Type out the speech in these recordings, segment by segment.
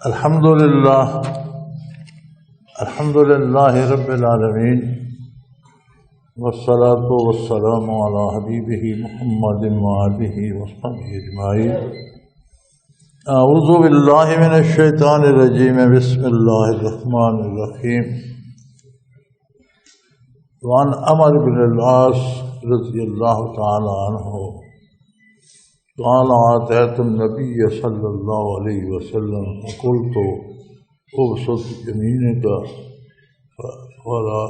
الحمد للہ رب العالمین والصلاة والسلام علی حبیبہ محمد وآلہ وصحبہ اجمعین۔ اعوذ باللہ من الشیطان الرجیم، بسم اللہ الرحمن الرحیم۔ وعن عمرو بن العاص رضی اللہ تعالی عنہ قال آتیت النبی صلی اللہ علیہ وسلم فقلت ابسط یمینک ولا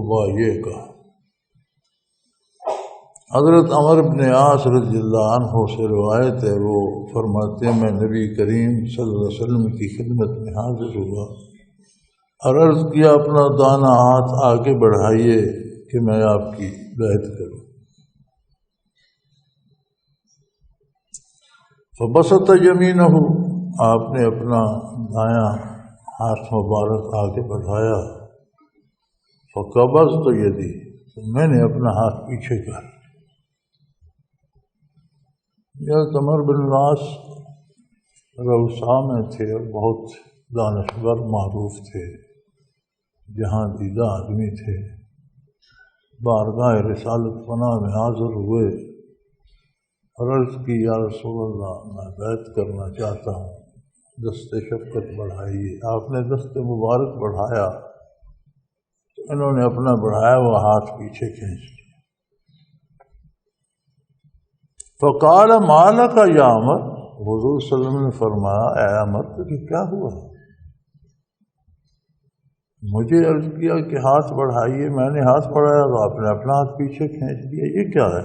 ابایعک۔ حضرت عمرو بن عاص رضی اللہ عنہ سے روایت ہے، وہ فرماتے ہیں میں نبی کریم صلی اللہ علیہ وسلم کی خدمت میں حاضر ہوا اور عرض کیا اپنا دانا ہاتھ آگے بڑھائیے کہ میں آپ کی بیعت کروں۔ فبسط یمینہ، آپ نے اپنا دایاں ہاتھ مبارک آگے بڑھایا۔ فقبضت یدی، تو میں نے اپنا ہاتھ پیچھے کر۔ یہ عمرو بن العاص روسا میں تھے اور بہت دانشور معروف تھے، جہاں دیدہ آدمی تھے۔ بارگاہ رسالت پناہ میں حاضر ہوئے اور عرض کی یا رسول اللہ میں بیعت کرنا چاہتا ہوں، دست شفقت بڑھائیے۔ آپ نے دست مبارک بڑھایا تو انہوں نے اپنا بڑھایا ہوا ہاتھ پیچھے کھینچ لیا۔ فقال ما لک یا عمر، حضور صلی اللہ علیہ وسلم نے فرمایا اے عمر تجھے کیا ہوا؟ مجھے عرض کیا کہ ہاتھ بڑھائیے، میں نے ہاتھ بڑھایا تو آپ نے اپنا ہاتھ پیچھے کھینچ لیا، یہ کیا ہے؟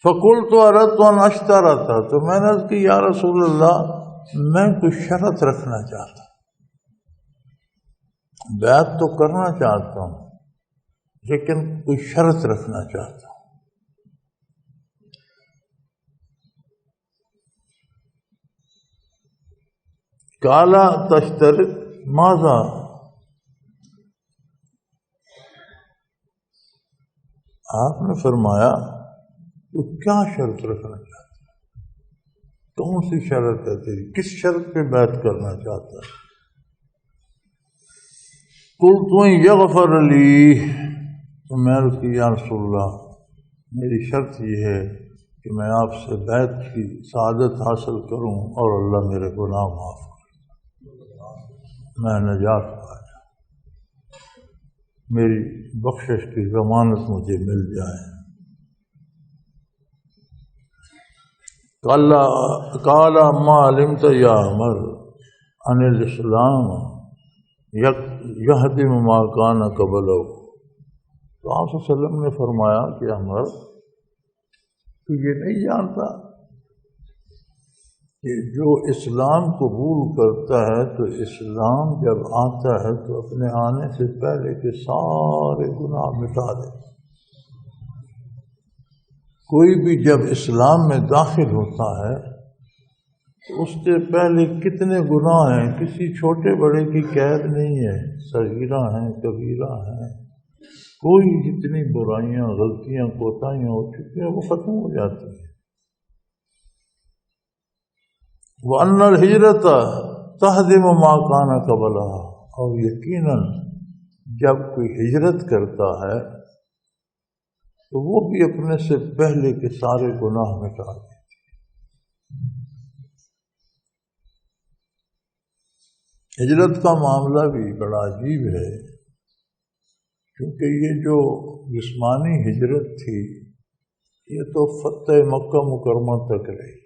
فقلت اردت ان اشترط، تو میں نے عرض کی یا رسول اللہ میں کچھ شرط رکھنا چاہتا ہوں، بیعت تو کرنا چاہتا ہوں لیکن کوئی شرط رکھنا چاہتا ہوں۔ قال تشترط ماذا، آپ نے فرمایا تو کیا شرط رکھنا چاہتا ہے؟ کون سی شرط ہے تیری؟ کس شرط پہ بیعت کرنا چاہتا ہے؟ قلت یغفر لی، تو میں نے کہا یا رسول اللہ میری شرط یہ ہے کہ میں آپ سے بیعت کی سعادت حاصل کروں اور اللہ میرے گناہ معاف کرے، میں نجات پایا، میری بخشش کی ضمانت مجھے مل جائے۔ قال ما علمت یا عمر ان الاسلام یہدم ما کان قبلہ، تو آپ صلی اللہ علیہ وسلم نے فرمایا کہ عمر تو یہ نہیں جانتا کہ جو اسلام قبول کرتا ہے تو اسلام جب آتا ہے تو اپنے آنے سے پہلے کے سارے گناہ مٹا دے۔ کوئی بھی جب اسلام میں داخل ہوتا ہے تو اس کے پہلے کتنے گناہ ہیں، کسی چھوٹے بڑے کی قید نہیں ہے، صغیرہ ہیں کبیرہ ہیں، کوئی جتنی برائیاں غلطیاں کوتاہیاں ہو چکی ہیں وہ ختم ہو جاتی ہیں۔ وَأَنَّ الْهِجْرَةَ تَهْدِمُ مَا كَانَ قَبْلَهَا، اور یقیناً جب کوئی ہجرت کرتا ہے تو وہ بھی اپنے سے پہلے کے سارے گناہ مٹا دیتی ہے۔ ہجرت کا معاملہ بھی بڑا عجیب ہے، کیونکہ یہ جو جسمانی ہجرت تھی یہ تو فتح مکہ مکرمہ تک رہی۔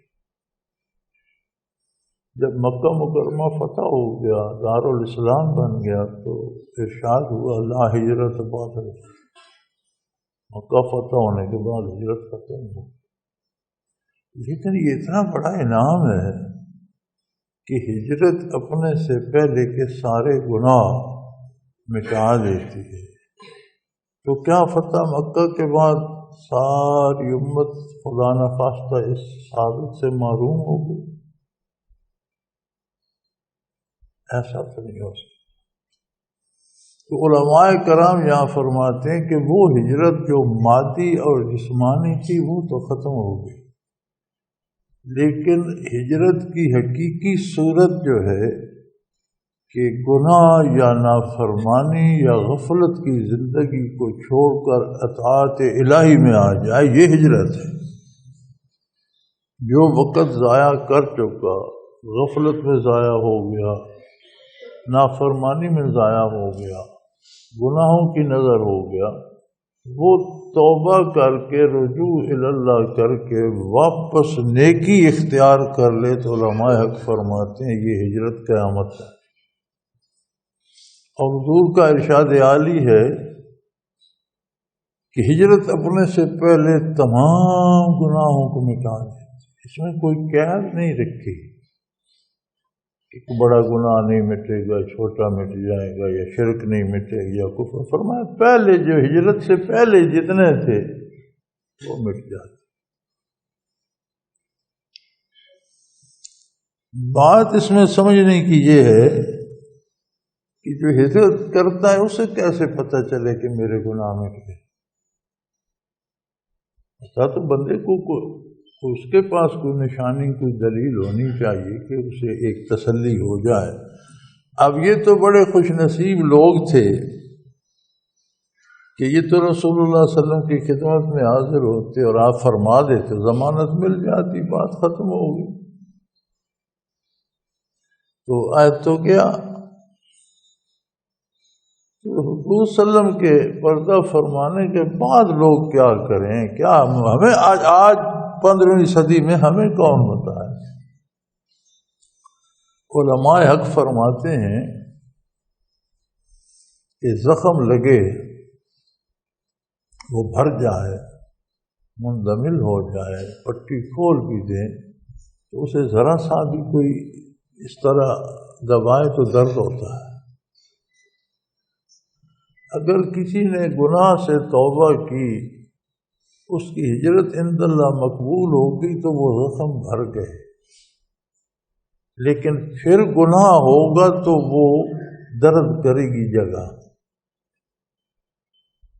جب مکہ مکرمہ فتح ہو گیا، دارالاسلام بن گیا، تو ارشاد ہوا لا ہجرت بعد مکہ فتح ہونے کے بعد ہجرت ختم ہو۔ لیکن یہ اتنا بڑا انعام ہے کہ ہجرت اپنے سے پہلے کے سارے گناہ مٹا دیتی ہے، تو کیا فتح مکہ کے بعد ساری امت خدا نخواستہ اس سعادت سے محروم ہو گئی؟ ایسا تو نہیں ہو سکتا۔ تو علماء کرام یہاں فرماتے ہیں کہ وہ ہجرت جو مادی اور جسمانی تھی وہ تو ختم ہو گئی، لیکن ہجرت کی حقیقی صورت جو ہے کہ گناہ یا نافرمانی یا غفلت کی زندگی کو چھوڑ کر اطاعت الہی میں آ جائے، یہ ہجرت ہے۔ جو وقت ضائع کر چکا، غفلت میں ضائع ہو گیا، نافرمانی میں ضائع ہو گیا، گناہوں کی نظر ہو گیا، وہ توبہ کر کے رجوع اللہ کر کے واپس نیکی اختیار کر لے تو علماء حق فرماتے ہیں یہ ہجرت قیامت ہے۔ اور حضور کا ارشاد عالی ہے کہ ہجرت اپنے سے پہلے تمام گناہوں کو مٹا دے، اس میں کوئی قید نہیں رکھی کہ بڑا گناہ نہیں مٹے گا، چھوٹا مٹ جائے گا، یا شرک نہیں مٹے گا، یا کفر۔ فرمایا پہلے جو ہجرت سے پہلے جتنے تھے وہ مٹ جاتے۔ بات اس میں سمجھنے کی یہ ہے کہ جو ہجرت کرتا ہے اسے کیسے پتہ چلے کہ میرے گناہ مٹ گئے؟ ایسا تو بندے کو اس کے پاس کوئی نشانی، کوئی دلیل ہونی چاہیے کہ اسے ایک تسلی ہو جائے۔ اب یہ تو بڑے خوش نصیب لوگ تھے کہ یہ تو رسول اللہ صلی اللہ علیہ وسلم کی خدمت میں حاضر ہوتے اور آپ فرما دیتے، ضمانت مل جاتی، بات ختم ہو گئی۔ تو آیت تو کیا حضور صلی اللہ علیہ وسلم کے پردہ فرمانے کے بعد لوگ کیا کریں؟ کیا ہمیں آج 15ویں صدی میں ہمیں کون بتائے؟ علماء حق فرماتے ہیں کہ زخم لگے وہ بھر جائے، مندمل ہو جائے، پٹی کھول بھی دیں تو اسے ذرا سا بھی کوئی اس طرح دبائے تو درد ہوتا ہے۔ اگر کسی نے گناہ سے توبہ کی، اس کی ہجرت عند اللہ مقبول ہو گئی تو وہ زخم بھر گئے، لیکن پھر گناہ ہوگا تو وہ درد کرے گی جگہ۔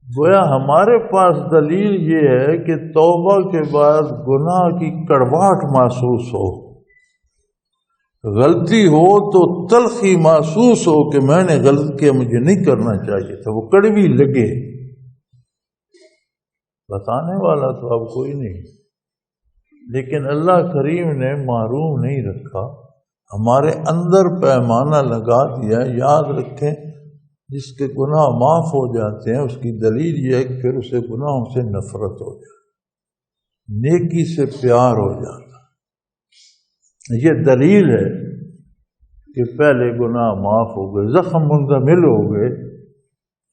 گویا ہمارے پاس دلیل یہ ہے کہ توبہ کے بعد گناہ کی کڑواہٹ محسوس ہو، غلطی ہو تو تلخی محسوس ہو کہ میں نے غلط کیا، مجھے نہیں کرنا چاہیے تھا، وہ کڑوی لگے۔ بتانے والا تو اب کوئی نہیں، لیکن اللہ کریم نے محروم نہیں رکھا، ہمارے اندر پیمانہ لگا دیا۔ یاد رکھیں جس کے گناہ معاف ہو جاتے ہیں اس کی دلیل یہ ہے کہ پھر اسے گناہوں سے نفرت ہو جاتی، نیکی سے پیار ہو جاتا۔ یہ دلیل ہے کہ پہلے گناہ معاف ہو گئے، زخم منزمل ہو گئے،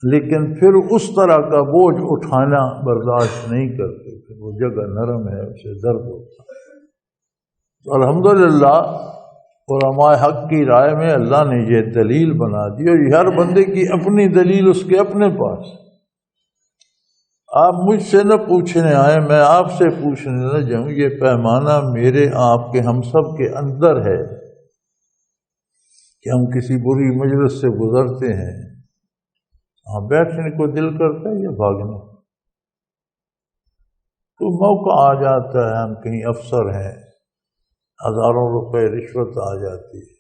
لیکن پھر اس طرح کا بوجھ اٹھانا برداشت نہیں کرتے کہ وہ جگہ نرم ہے، اسے درد ہوتا ہے۔ تو الحمدللہ علماء حق کی رائے میں اللہ نے یہ دلیل بنا دی، اور ہر بندے کی اپنی دلیل اس کے اپنے پاس۔ آپ مجھ سے نہ پوچھنے آئے، میں آپ سے پوچھنے نہ جاؤں، یہ پیمانہ میرے آپ کے ہم سب کے اندر ہے کہ ہم کسی بری مجلس سے گزرتے ہیں، ہاں بیٹھنے کو دل کرتا ہے یا بھاگنا؟ تو موقع آ جاتا ہے، ہم کہیں افسر ہیں، ہزاروں روپے رشوت آ جاتی ہے،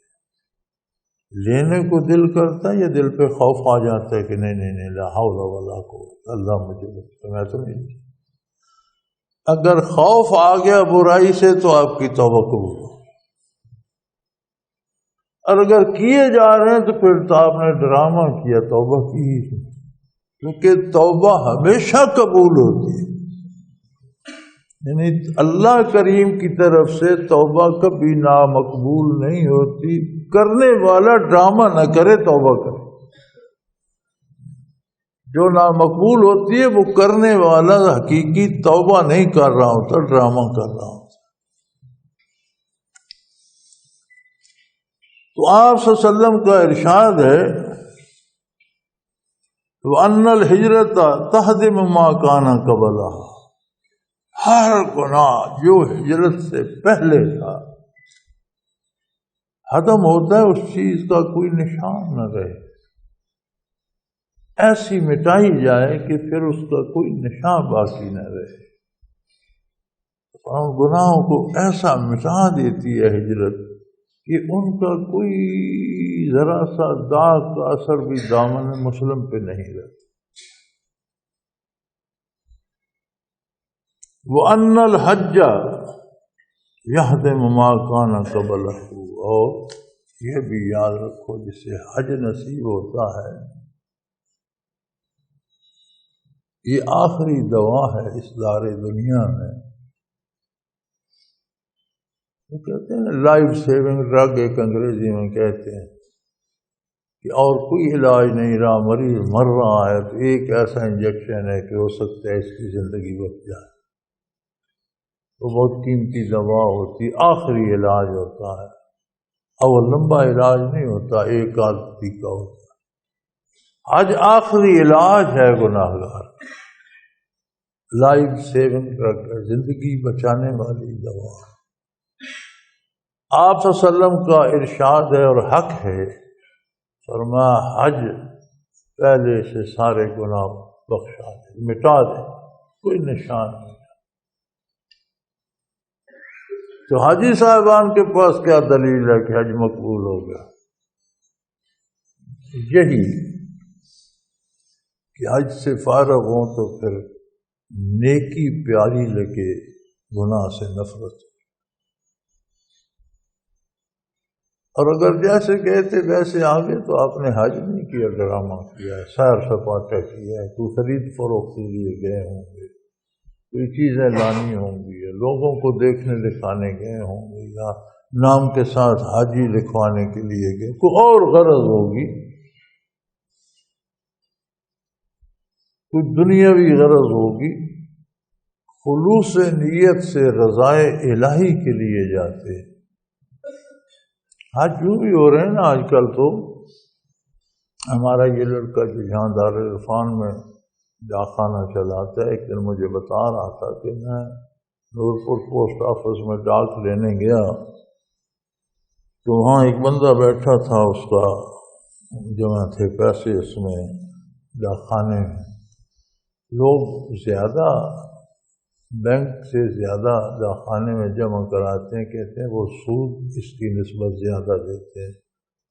لینے کو دل کرتا ہے یا دل پہ خوف آ جاتا ہے کہ نہیں لا حول ولا قوت، اللہ مجھے بچا، میں تو نہیں۔ اگر خوف آ گیا برائی سے تو آپ کی توبہ قبول ہو، اور اگر کیے جا رہے ہیں تو پھر تو آپ نے ڈرامہ کیا، توبہ کی، کیونکہ توبہ ہمیشہ قبول ہوتی ہے۔ یعنی اللہ کریم کی طرف سے توبہ کبھی نامقبول نہیں ہوتی، کرنے والا ڈرامہ نہ کرے، توبہ کرے۔ جو نامقبول ہوتی ہے وہ کرنے والا حقیقی توبہ نہیں کر رہا ہوتا، ڈرامہ کر رہا ہوتا۔ تو آپ صلی اللہ علیہ وسلم کا ارشاد ہے وَأَنَّ الْهِجْرَةَ تَهْدِمُ مَا كَانَ قَبْلَهَا، ہر گناہ جو ہجرت سے پہلے تھا ختم ہوتا ہے، اس چیز کا کوئی نشان نہ رہے، ایسی مٹائی جائے کہ پھر اس کا کوئی نشان باقی نہ رہے۔ اور گناہوں کو ایسا مٹا دیتی ہے ہجرت کہ ان کا کوئی ذرا سا داغ کا اثر بھی دامن مسلم پہ نہیں رہتا۔ وَأَنَّ الْحَجَّ يَهْدِمُ مَا كَانَ قَبْلَهُ، اور یہ بھی یاد رکھو جسے حج نصیب ہوتا ہے یہ آخری دوا ہے اس دار دنیا میں۔ وہ کہتے ہیں لائف سیونگ ڈرگ، ایک انگریزی میں کہتے ہیں کہ اور کوئی علاج نہیں رہا، مریض مر رہا ہے تو ایک ایسا انجیکشن ہے کہ ہو سکتا ہے اس کی زندگی بچ جائے۔ وہ بہت قیمتی دوا ہوتی، آخری علاج ہوتا ہے، اور لمبا علاج نہیں ہوتا، ایک آدمی کا ہوتا ہے۔ آج آخری علاج ہے گناہگار، لائف سیونگ ڈرگ، زندگی بچانے والی دوا۔ آپ صلی اللہ علیہ وسلم کا ارشاد ہے اور حق ہے، فرمایا حج پہلے سے سارے گناہ بخشا دے، مٹا دے، کوئی نشان نہیں۔ تو حاجی صاحبان کے پاس کیا دلیل ہے کہ حج مقبول ہو گیا؟ یہی کہ حج سے فارغ ہوں تو پھر نیکی پیاری لگے، گناہ سے نفرت۔ اور اگر جیسے کہتے ویسے آگے تو آپ نے حج نہیں کیا، ڈرامہ کیا ہے، سیر سپاٹا کیا ہے، کوئی خرید فروخت کے لیے گئے ہوں گے، کوئی چیزیں لانی ہوں گی، یا لوگوں کو دیکھنے دکھانے گئے ہوں گے، یا نام کے ساتھ حاجی لکھوانے کے لیے گئے، کوئی اور غرض ہوگی، کوئی دنیاوی غرض ہوگی۔ خلوص نیت سے رضائے الہی کے لیے جاتے۔ حج یوں بھی ہو رہے ہیں نا آج کل، تو ہمارا یہ لڑکا جو یہاں دارالعرفان میں ڈاکخانہ چلاتا ہے، ایک دن مجھے بتا رہا تھا کہ میں نورپور پوسٹ آفس میں ڈاک لینے گیا تو وہاں ایک بندہ بیٹھا تھا، اس کا جمع تھے پیسے اس میں ڈاکخانے میں۔ لوگ زیادہ بینک سے زیادہ ڈاکخانے میں جمع کراتے ہیں، کہتے ہیں وہ سود اس کی نسبت زیادہ دیتے ہیں،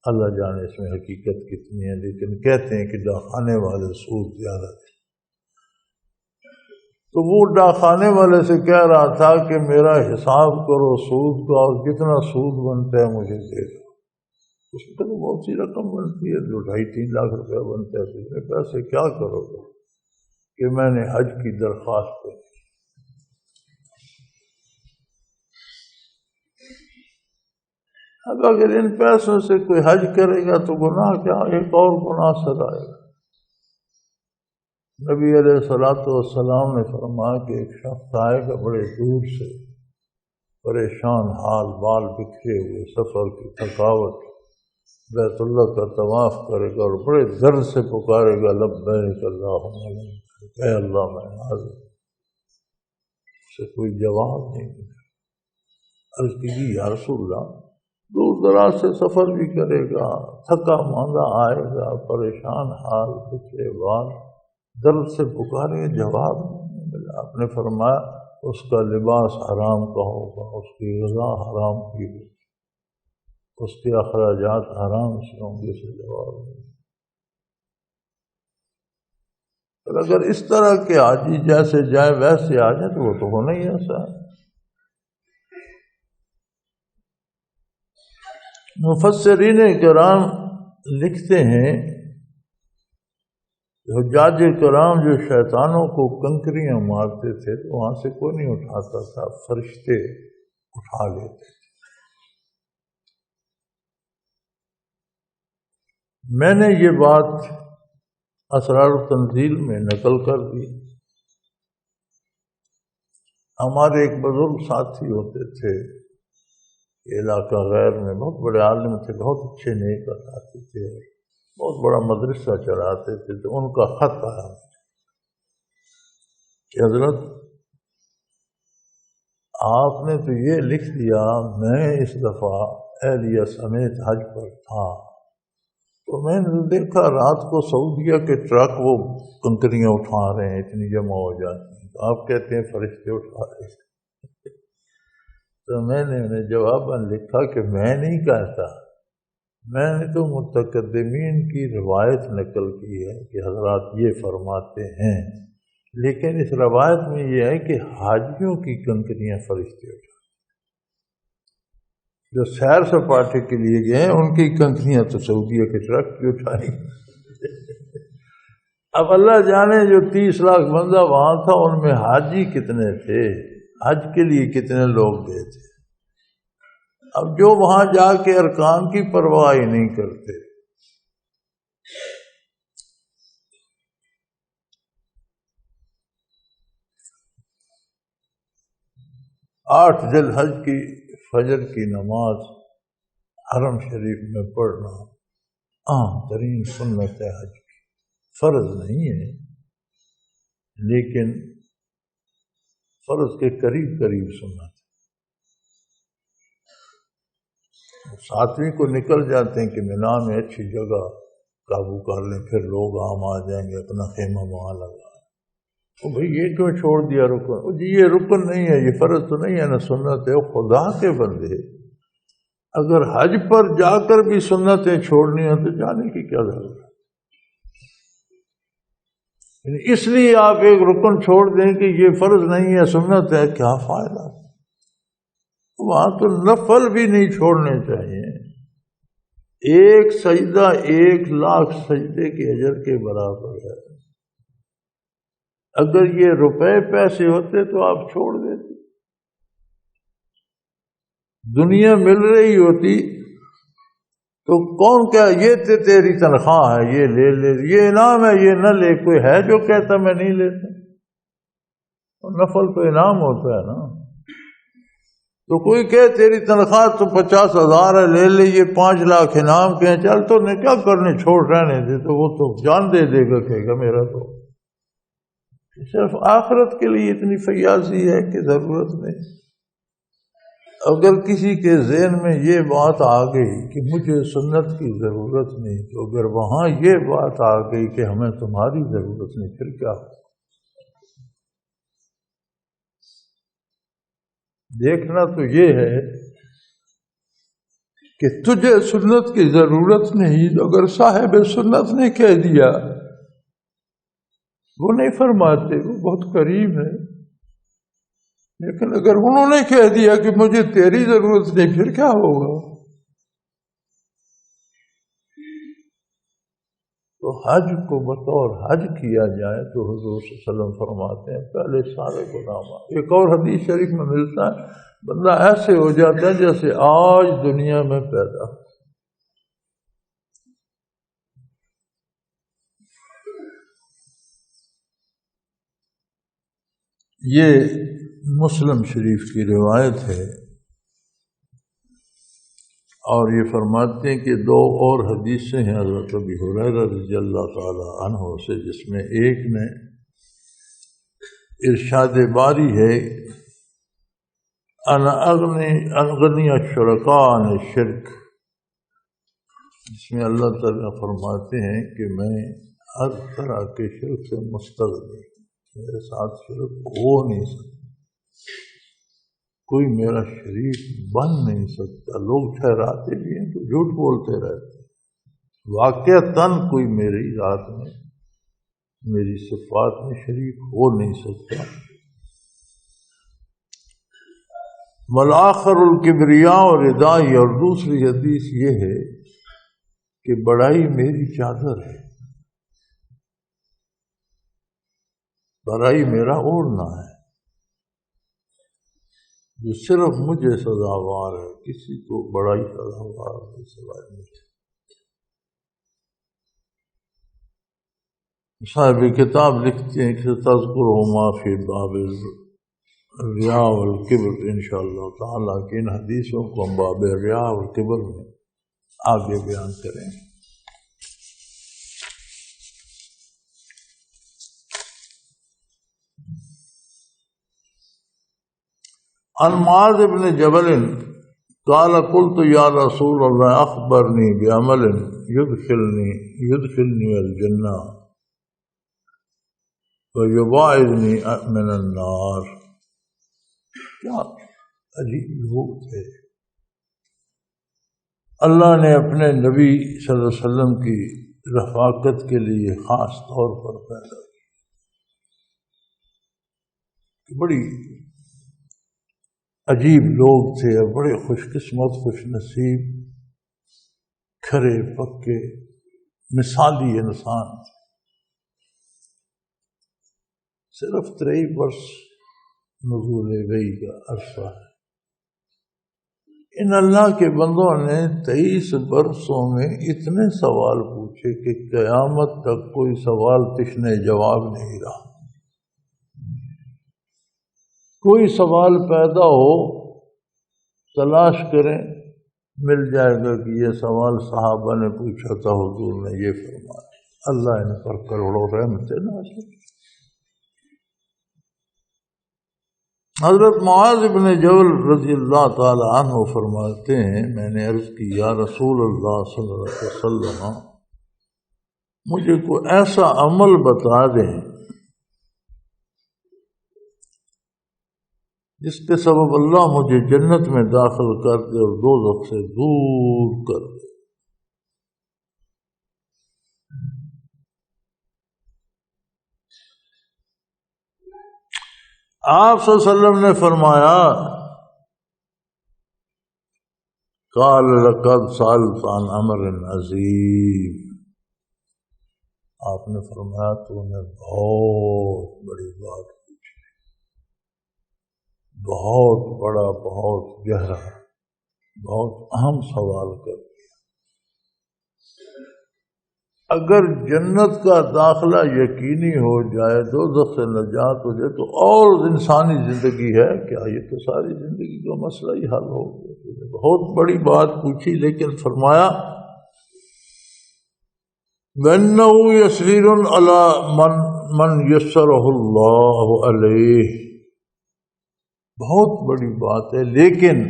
اللہ جانے اس میں حقیقت کتنی ہے، لیکن کہتے ہیں کہ ڈاکخانے والے سود زیادہ دیتے۔ تو وہ ڈاکخانے والے سے کہہ رہا تھا کہ میرا حساب کرو سود کا، اور جتنا سود بنتا ہے مجھے دے دو۔ اس میں تو بہت سی رقم بنتی ہے، 2-2.5-3 لاکھ روپیہ بنتا ہے، تو اتنے پیسے کیا کرو گے؟ کہ میں نے حج کی درخواست کی۔ اب اگر ان پیسوں سے کوئی حج کرے گا تو گناہ کیا، ایک اور گناہ سدائے گا۔ نبی علیہ السلام نے فرمایا کہ ایک شخص آئے گا بڑے دور سے، پریشان حال، بال بکھرے ہوئے، سفر کی تھکاوٹ، بیت اللہ کا طواف کرے گا اور بڑے درد سے پکارے گا لبیک اللہم لبیک، اے اللہ میں حاضر۔ اسے کوئی جواب نہیں ملا۔ عرض کی یا رسول اللہ، دور دراز سے سفر بھی کرے گا، تھکا ماندہ آئے گا، پریشان حال، بکھرے بال، درد سے پکارے، جواب نہیں ملا۔ آپ نے فرمایا اس کا لباس حرام کا ہوگا، اس کی غذا حرام کی ہوگی، اس کے اخراجات حرام سے ہوں گے، اسے جواب نہیں۔ اور اگر اس طرح کے حاجی جیسے جائے ویسے آ جائے تو وہ تو ہونا ہی ایسا ہے۔ مفسرین کرام لکھتے ہیں حجاج کرام جو شیطانوں کو کنکریاں مارتے تھے تو وہاں سے کوئی نہیں اٹھاتا تھا، فرشتے اٹھا لیتے تھے۔ میں نے یہ بات اسرار التنزیل میں نقل کر دی۔ ہمارے ایک بزرگ ساتھی ہوتے تھے علاقہ غیر میں، بہت بڑے عالم تھے، بہت اچھے نیک آتے تھے، بہت بڑا مدرسہ چلاتے تھے، تو ان کا خط آیا کہ حضرت آپ نے تو یہ لکھ دیا، میں اس دفعہ اہلیہ سمیت حج پر تھا تو میں نے دیکھا رات کو سعودیہ کے ٹرک وہ کنکریاں اٹھا رہے ہیں، اتنی جمع ہو جاتی ہیں، تو آپ کہتے ہیں فرشتے اٹھا رہے ہیں۔ تو میں نے انہیں جواباً لکھا کہ میں نہیں کہتا، میں نے تو متقدمین کی روایت نقل کی ہے کہ حضرات یہ فرماتے ہیں، لیکن اس روایت میں یہ ہے کہ حاجیوں کی کنکریاں فرشتے اٹھائیں، جو سیر سپاٹے کے لیے گئے ہیں ان کی کنکریاں تو سعودیہ کے ٹرک کی اٹھائیں۔ اب اللہ جانے جو 30 لاکھ بندہ وہاں تھا ان میں حاجی کتنے تھے، حج کے لیے کتنے لوگ گئے تھے۔ اب جو وہاں جا کے ارکان کی پرواہ ہی نہیں کرتے، 8 ذی الحج کی فجر کی نماز حرم شریف میں پڑھنا عام ترین سنت ہے، حج کی فرض نہیں ہے، لیکن فرض کے قریب قریب سنت۔ 7ویں کو نکل جاتے ہیں کہ مینا میں اچھی جگہ قابو کر لیں، پھر لوگ عام آ جائیں گے، اپنا خیمہ وہاں لگا۔ تو بھئی یہ کیوں چھوڑ دیا رکن؟ جی یہ رکن نہیں ہے، یہ فرض تو نہیں ہے، نہ سنت ہے۔ خدا کے بندے اگر حج پر جا کر بھی سنتیں چھوڑنی ہیں تو جانے کی کیا ضرورت ہے؟ اس لیے آپ ایک رکن چھوڑ دیں کہ یہ فرض نہیں ہے سنت ہے، کیا فائدہ؟ وہاں تو نفل بھی نہیں چھوڑنے چاہیے۔ ایک سجدہ 1 لاکھ سجدے کے اجر کے برابر ہے۔ اگر یہ روپے پیسے ہوتے تو آپ چھوڑ دیتے، دنیا مل رہی ہوتی تو کون کیا یہ تیری تنخواہ ہے، یہ لے لے، یہ انعام ہے، یہ نہ لے۔ کوئی ہے جو کہتا میں نہیں لیتا؟ نفل تو انعام ہوتا ہے نا۔ تو کوئی کہے تیری تنخواہ تو 50,000 ہے، لے لے، یہ 5 لاکھ انعام کے ہیں، چل تو نے کیا کرنے، چھوڑ رہنے دے، تو وہ تو جان دے دے گا، کہے گا میرا تو صرف آخرت کے لیے اتنی فیاضی ہے کہ ضرورت نہیں۔ اگر کسی کے ذہن میں یہ بات آ گئی کہ مجھے سنت کی ضرورت نہیں، تو اگر وہاں یہ بات آ گئی کہ ہمیں تمہاری ضرورت نہیں، پھر کیا؟ دیکھنا تو یہ ہے کہ تجھے سنت کی ضرورت نہیں، اگر صاحب سنت نے کہہ دیا، وہ نہیں فرماتے، وہ بہت قریب ہے، لیکن اگر انہوں نے کہہ دیا کہ مجھے تیری ضرورت نہیں، پھر کیا ہوگا؟ تو حج کو بطور حج کیا جائے تو حضور صلی اللہ علیہ وسلم فرماتے ہیں پہلے سارے گناہ۔ ایک اور حدیث شریف میں ملتا ہے بندہ ایسے ہو جاتا ہے جیسے آج دنیا میں پیدا۔ یہ مسلم شریف کی روایت ہے، اور یہ فرماتے ہیں کہ 2 اور حدیثیں ہیں حضرت ابی ہریرہ رضی اللہ تعالی عنہ سے، جس میں ایک میں ارشاد باری ہے انا اغنی الشرکاء عن الشرک، جس میں اللہ تعالیٰ فرماتے ہیں کہ میں ہر طرح کے شرک سے مستغنی، میرے ساتھ شرک ہو نہیں سکتا، کوئی میرا شریک بن نہیں سکتا۔ لوگ ٹھہراتے بھی ہیں تو جھوٹ بولتے رہتے ہیں، واقعتاً کوئی میری ذات میں، میری صفات میں شریک ہو نہیں سکتا۔ والآخر الکبریاء ردائی، اور دوسری حدیث یہ ہے کہ بڑائی میری چادر ہے، بڑائی میرا اوڑھنا ہے، جو صرف مجھے سزاوار ہے، کسی کو بڑائی سزاوار نہیں سوائے مجھے۔ صاحب کتاب لکھتے ہیں کہ تذکرہما فی باب الریاء والکبر، انشاءاللہ تعالیٰ کہ ان حدیثوں کو ہم باب الریاء والکبر میں آگے بیان کریں گے۔ عن معاذ بن جبل قال قلت یا رسول اللہ اخبرنی بعمل يدخلني الجنہ ويباعدني من النار۔ کیا عجیب لوگ تھے. اللہ نے اپنے نبی صلی اللہ علیہ وسلم کی رفاقت کے لیے خاص طور پر پیدا کی. بڑی عجیب لوگ تھے اور بڑے خوش قسمت خوش نصیب کھرے پکے مثالی انسان تھے. صرف 23 برس نزول وحی کا عرصہ ہے. ان اللہ کے بندوں نے 23 برسوں میں اتنے سوال پوچھے کہ قیامت تک کوئی سوال تشنے جواب نہیں رہا. کوئی سوال پیدا ہو تلاش کریں مل جائے گا کہ یہ سوال صحابہ نے پوچھا تھا حضور نے یہ فرمایا. اللہ ان پر کروڑوں رحمتیں نازل. حضرت معاذ بن جبل رضی اللہ تعالی عنہ فرماتے ہیں میں نے عرض کی یا رسول اللہ صلی اللہ علیہ وسلم مجھے کوئی ایسا عمل بتا دیں جس کے سبب اللہ مجھے جنت میں داخل کر دے اور دوزخ سے دور کر دے. آپ صلی اللہ علیہ وسلم نے فرمایا قال لقد سألت عن امر عظیم. آپ نے فرمایا تو نے بہت بڑی بات پوچھی، بہت بڑا، بہت گہرا، بہت اہم سوال کر. اگر جنت کا داخلہ یقینی ہو جائے، دوزخ سے نجات ہو جائے تو اور انسانی زندگی ہے کیا؟ یہ تو ساری زندگی کا مسئلہ ہی حل ہو گیا. بہت بڑی بات پوچھی لیکن فرمایا وَإِنَّهُ يَسِيرٌ عَلَى مَنْ يَسَّرَهُ اللَّهُ عَلَيْهِ. بہت بڑی بات ہے لیکن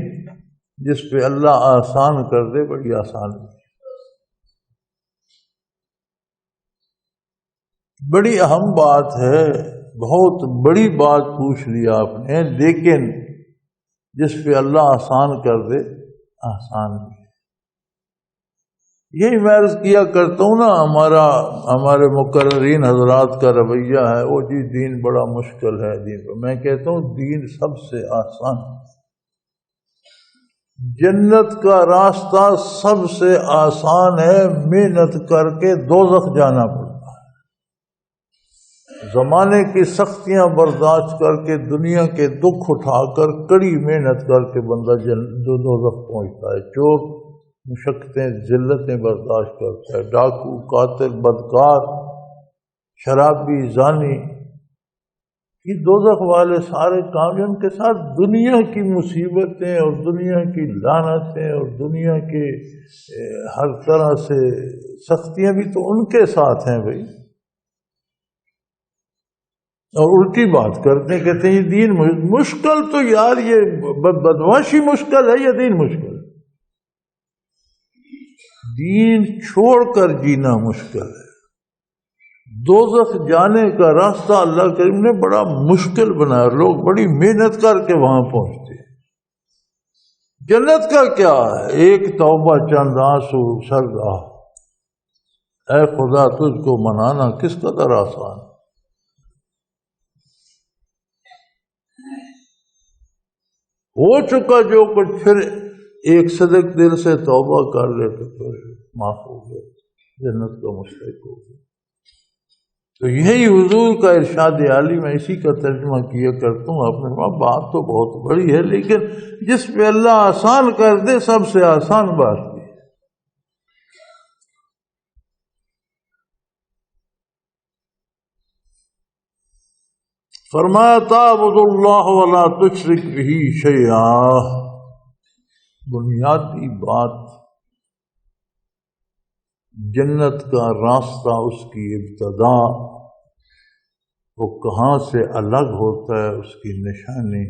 جس پہ اللہ آسان کر دے بڑی آسان ہے. بڑی اہم بات ہے، بہت بڑی بات پوچھ لیا آپ نے لیکن جس پہ اللہ آسان کر دے آسان ہے. یہی میں عرض کیا کرتا ہوں نا، ہمارے مقررین حضرات کا رویہ ہے وہ جی دین بڑا مشکل ہے دین. میں کہتا ہوں دین سب سے آسان. جنت کا راستہ سب سے آسان ہے، محنت کر کے دوزخ جانا پڑتا ہے. زمانے کی سختیاں برداشت کر کے دنیا کے دکھ اٹھا کر کڑی محنت کر کے بندہ دوزخ پہنچتا ہے. چور مشقتیں ذلتیں برداشت کرتا ہے، ڈاکو قاتل بدکار شرابی زانی، یہ دوزخ والے سارے کام ان کے ساتھ دنیا کی مصیبتیں اور دنیا کی لعنتیں اور دنیا کے ہر طرح سے سختیاں بھی تو ان کے ساتھ ہیں بھائی. اور الٹی بات کرتے ہیں، کہتے ہیں یہ دین مشکل. تو یار یہ بدمعاشی مشکل ہے یا دین مشکل؟ دین چھوڑ کر جینا مشکل ہے. دوزخ جانے کا راستہ اللہ کریم نے بڑا مشکل بنایا، لوگ بڑی محنت کر کے وہاں پہنچتے ہیں. جنت کا کیا ہے؟ ایک توبہ چند آنسو سرد آہ. اے خدا تجھ کو منانا کس قدر آسان. ہو چکا جو کچھ، پھر ایک صدق دل سے توبہ کر لے تو پھر معاف ہو گیا، جنت کا مستحق ہو گیا. تو یہی حضور کا ارشاد عالی، میں اسی کا ترجمہ کیا کرتا ہوں. آپ نے کہا بات تو بہت بڑی ہے لیکن جس پہ اللہ آسان کر دے سب سے آسان بات ہے. فرمایا تعبد اللہ ولا تشرک بہ شیئا. بنیادی بات جنت کا راستہ، اس کی ابتدا، وہ کہاں سے الگ ہوتا ہے، اس کی نشانی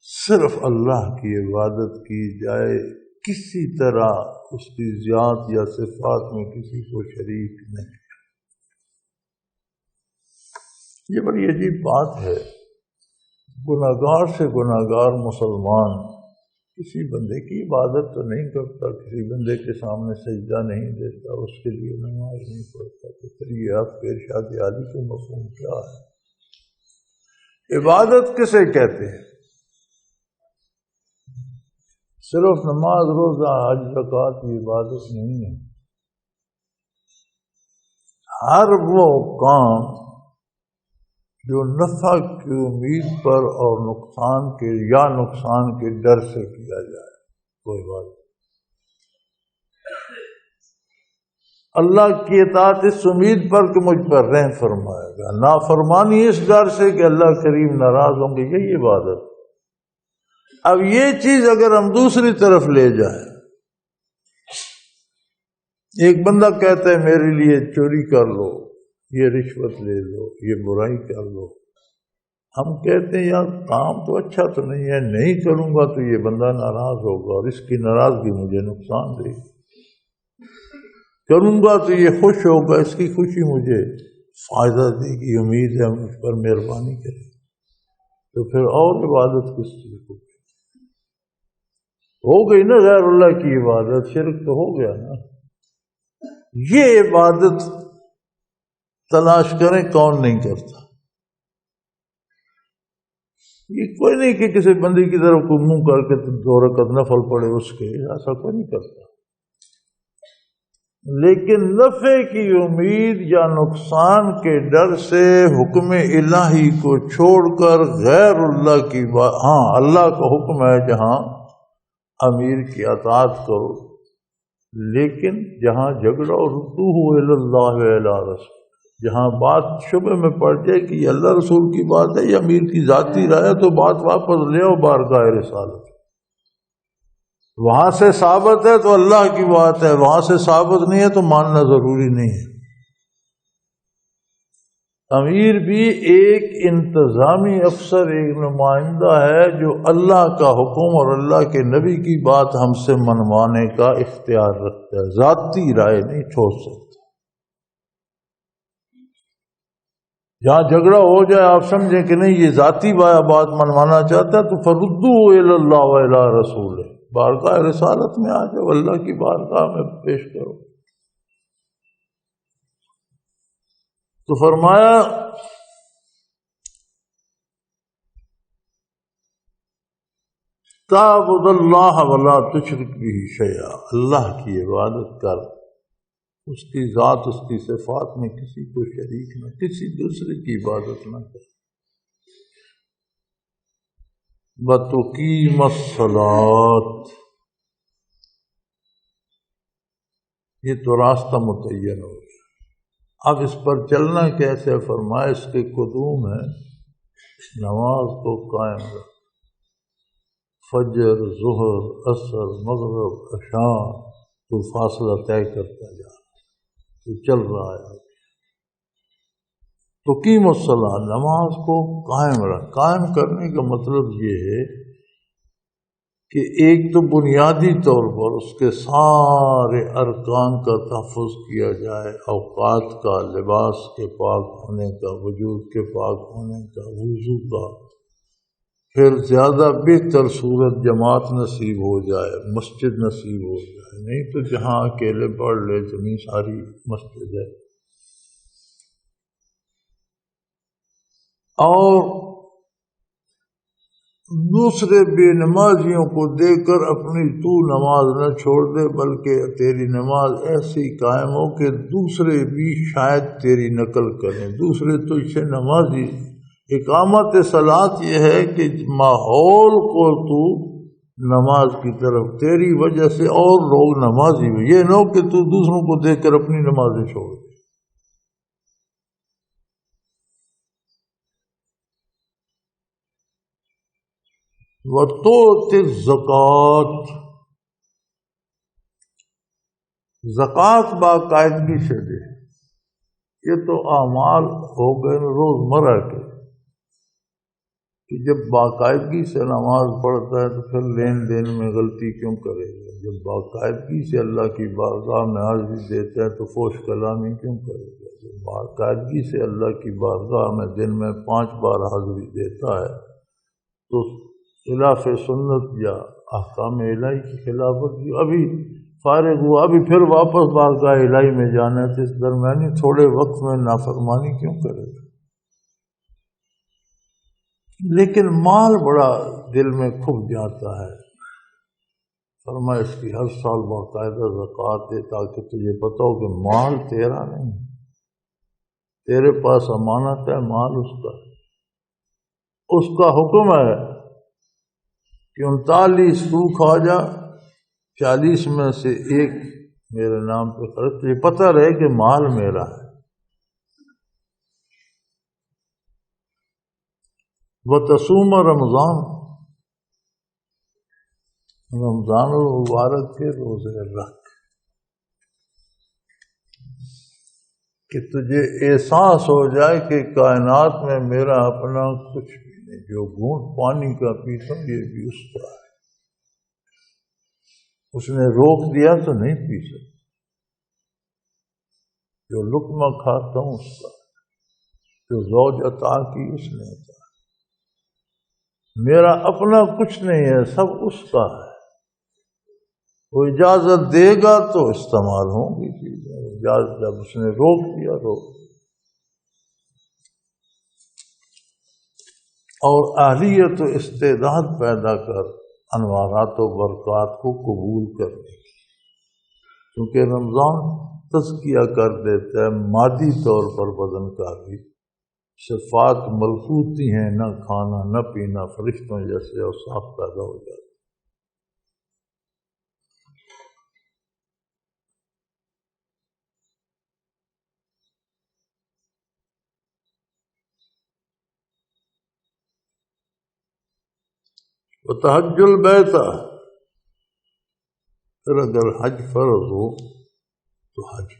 صرف اللہ کی عبادت کی جائے، کسی طرح اس کی ذات یا صفات میں کسی کو شریک نہیں. یہ بڑی عجیب بات ہے. گناہگار سے گناہگار مسلمان کسی بندے کی عبادت تو نہیں کرتا، کسی بندے کے سامنے سجدہ نہیں دیتا، اس کے لیے نماز نہیں پڑھتا، تو پھر یہ آپ کے ارشاد عالی کا مفہوم کیا ہے؟ عبادت کسے کہتے ہیں؟ صرف نماز، روزہ، حج، زکوٰۃ کی عبادت نہیں ہے۔ ہر وہ کام جو نفع کی امید پر اور نقصان کے ڈر سے کیا جائے، کوئی بات نہیں۔ اللہ کی اطاعت اس امید پر کہ مجھ پر رحم فرمائے گا، نافرمانی اس ڈر سے کہ اللہ کریم ناراض ہوں گے، یہی عبادت۔ اب یہ چیز اگر ہم دوسری طرف لے جائیں، ایک بندہ کہتا ہے میرے لیے چوری کر لو، یہ رشوت لے لو، یہ برائی کر لو، ہم کہتے ہیں یار کام تو اچھا تو نہیں ہے، نہیں کروں گا تو یہ بندہ ناراض ہوگا اور اس کی ناراضگی مجھے نقصان دے گی، کروں گا تو یہ خوش ہوگا، اس کی خوشی مجھے فائدہ دے گی، امید ہے مجھ پر مہربانی کرے، تو پھر اور عبادت کس چیز کو ہو گئی نا؟ غیر اللہ کی عبادت، شرک تو ہو گیا نا۔ یہ عبادت تلاش کریں کون نہیں کرتا۔ یہ کوئی نہیں کہ کسی بندے کی طرف کو منہ کر کے دو رکعت نفل پڑے اس کے، ایسا کوئی نہیں کرتا، لیکن نفع کی امید یا نقصان کے ڈر سے حکم الہی کو چھوڑ کر غیر اللہ کی بات، ہاں اللہ کا حکم ہے جہاں امیر کی اطاعت کرو، لیکن جہاں جھگڑا ردوہ الی اللہ و الی رسول، جہاں بات شبہ میں پڑ جائے کہ یہ اللہ رسول کی بات ہے یا امیر کی ذاتی رائے ہے، تو بات واپس لے آؤ بارگاہ رسالت، وہاں سے ثابت ہے تو اللہ کی بات ہے، وہاں سے ثابت نہیں ہے تو ماننا ضروری نہیں ہے۔ امیر بھی ایک انتظامی افسر، ایک نمائندہ ہے جو اللہ کا حکم اور اللہ کے نبی کی بات ہم سے منوانے کا اختیار رکھتا ہے، ذاتی رائے نہیں چھوڑ سکتا۔ جہاں جھگڑا ہو جائے آپ سمجھیں کہ نہیں یہ ذاتی بات منوانا چاہتا ہے تو فردوہ الی اللہ و الی رسول، بارگاہ رسالت میں آ جاؤ، اللہ کی بارگاہ میں پیش کرو۔ تو فرمایا تعبد اللہ ولا تشرک بہ شیئا، اللہ کی عبادت کر، اس کی ذات، اس کی صفات میں کسی کو شریک نہ، کسی دوسرے کی عبادت نہ کر۔ وَتُقِیمَ الصَّلَاۃَ، یہ تو راستہ متعین ہو گیا، اب اس پر چلنا کیسے؟ فرمایا اس کے قدوم ہے، نماز کو قائم رکھ، فجر، ظہر، عصر، مغرب، عشاء، تو فاصلہ طے کرتا جا، تو چل رہا ہے۔ تو قیم الصلاۃ، نماز کو قائم رکھ۔ قائم کرنے کا مطلب یہ ہے کہ ایک تو بنیادی طور پر اس کے سارے ارکان کا تحفظ کیا جائے، اوقات کا، لباس کے پاک ہونے کا، وجود کے پاک ہونے کا، وضو کا، پھر زیادہ بہتر صورت جماعت نصیب ہو جائے، مسجد نصیب ہو جائے، نہیں تو جہاں اکیلے پڑھ لے اتنی ساری مسجد ہے۔ اور دوسرے بے نمازیوں کو دیکھ کر اپنی تو نماز نہ چھوڑ دے، بلکہ تیری نماز ایسی قائم ہو کہ دوسرے بھی شاید تیری نقل کریں، دوسرے تو اسے نمازی۔ اقامت صلاۃ یہ ہے کہ ماحول کو تو نماز کی طرف، تیری وجہ سے اور لوگ نمازی ہوئے، یہ نہ ہو کہ تو دوسروں کو دیکھ کر اپنی نمازیں چھوڑ دے۔ وَتُؤْتِ الزَّکَاۃَ، زکوٰۃ باقاعدگی سے دے۔ یہ تو اعمال ہو گئے روزمرہ کے کہ جب باقاعدگی سے نماز پڑھتا ہے تو پھر لین دین میں غلطی کیوں کرے گا؟ جب باقاعدگی سے اللہ کی بارگاہ میں حاضری دیتا ہے تو فوش کلامی کیوں کرے گا؟ جب باقاعدگی سے اللہ کی بارگاہ میں دن میں 5 بار حاضری دیتا ہے تو خلاف سنت یا احکام الہی کی خلافت کی، ابھی فارغ ہوا، ابھی پھر واپس بارگاہ الہی میں جانا ہے، تو اس درمیانی تھوڑے وقت میں نافرمانی کیوں کرے گا؟ لیکن مال بڑا دل میں کھب جاتا ہے۔ فرمایا اس کی ہر سال باقاعدہ زکوٰۃ دے، تاکہ تجھے پتہ ہو کہ مال تیرا نہیں، تیرے پاس امانت ہے، مال اس کا ہے۔ اس کا حکم ہے کہ 39 تو کھا جا، 40 میں سے ایک میرے نام پہ خرچ، یہ پتہ رہے کہ مال میرا ہے۔ وتصوم رمضان، رمضان المبارک کے روزے رکھ کہ تجھے احساس ہو جائے کہ کائنات میں میرا اپنا کچھ بھی نہیں، جو گھونٹ پانی کا پیتا ہوں یہ بھی اس کا ہے، اس نے روک دیا تو نہیں پی سکتا، جو لقمہ کھاتا ہوں اس کا، جو زوج عطا کی اس نے عطا، میرا اپنا کچھ نہیں ہے، سب اس کا ہے۔ وہ اجازت دے گا تو استعمال ہوں گی چیزیں، اجازت جب اس نے روک دیا روک۔ اور اہلیت و استعداد پیدا کر انوارات و برکات کو قبول کرنے کی، کیونکہ رمضان تزکیہ کر دیتا ہے مادی طور پر بدن کا بھی، صفات ملکوتی ہیں، نہ کھانا نہ پینا، فرشتوں جیسے اوصاف پیدا ہو جاتے۔ وتحج البیت، پھر اگر حج فرض ہو تو حج۔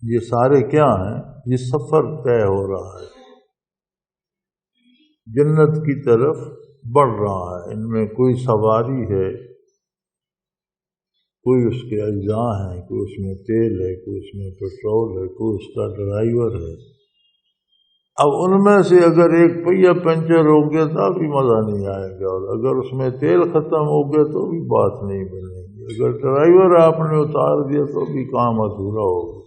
یہ سارے کیا ہیں؟ یہ سفر طے ہو رہا ہے، جنت کی طرف بڑھ رہا ہے، ان میں کوئی سواری ہے، کوئی اس کے اجزاء ہیں، کوئی اس میں تیل ہے، کوئی اس میں پیٹرول ہے، کوئی اس کا ڈرائیور ہے۔ اب ان میں سے اگر ایک پہیہ پنچر ہو گیا تو بھی مزہ نہیں آئے گا، اور اگر اس میں تیل ختم ہو گیا تو بھی بات نہیں بنے گی، اگر ڈرائیور آپ نے اتار دیا تو بھی کام ادھورا ہوگا۔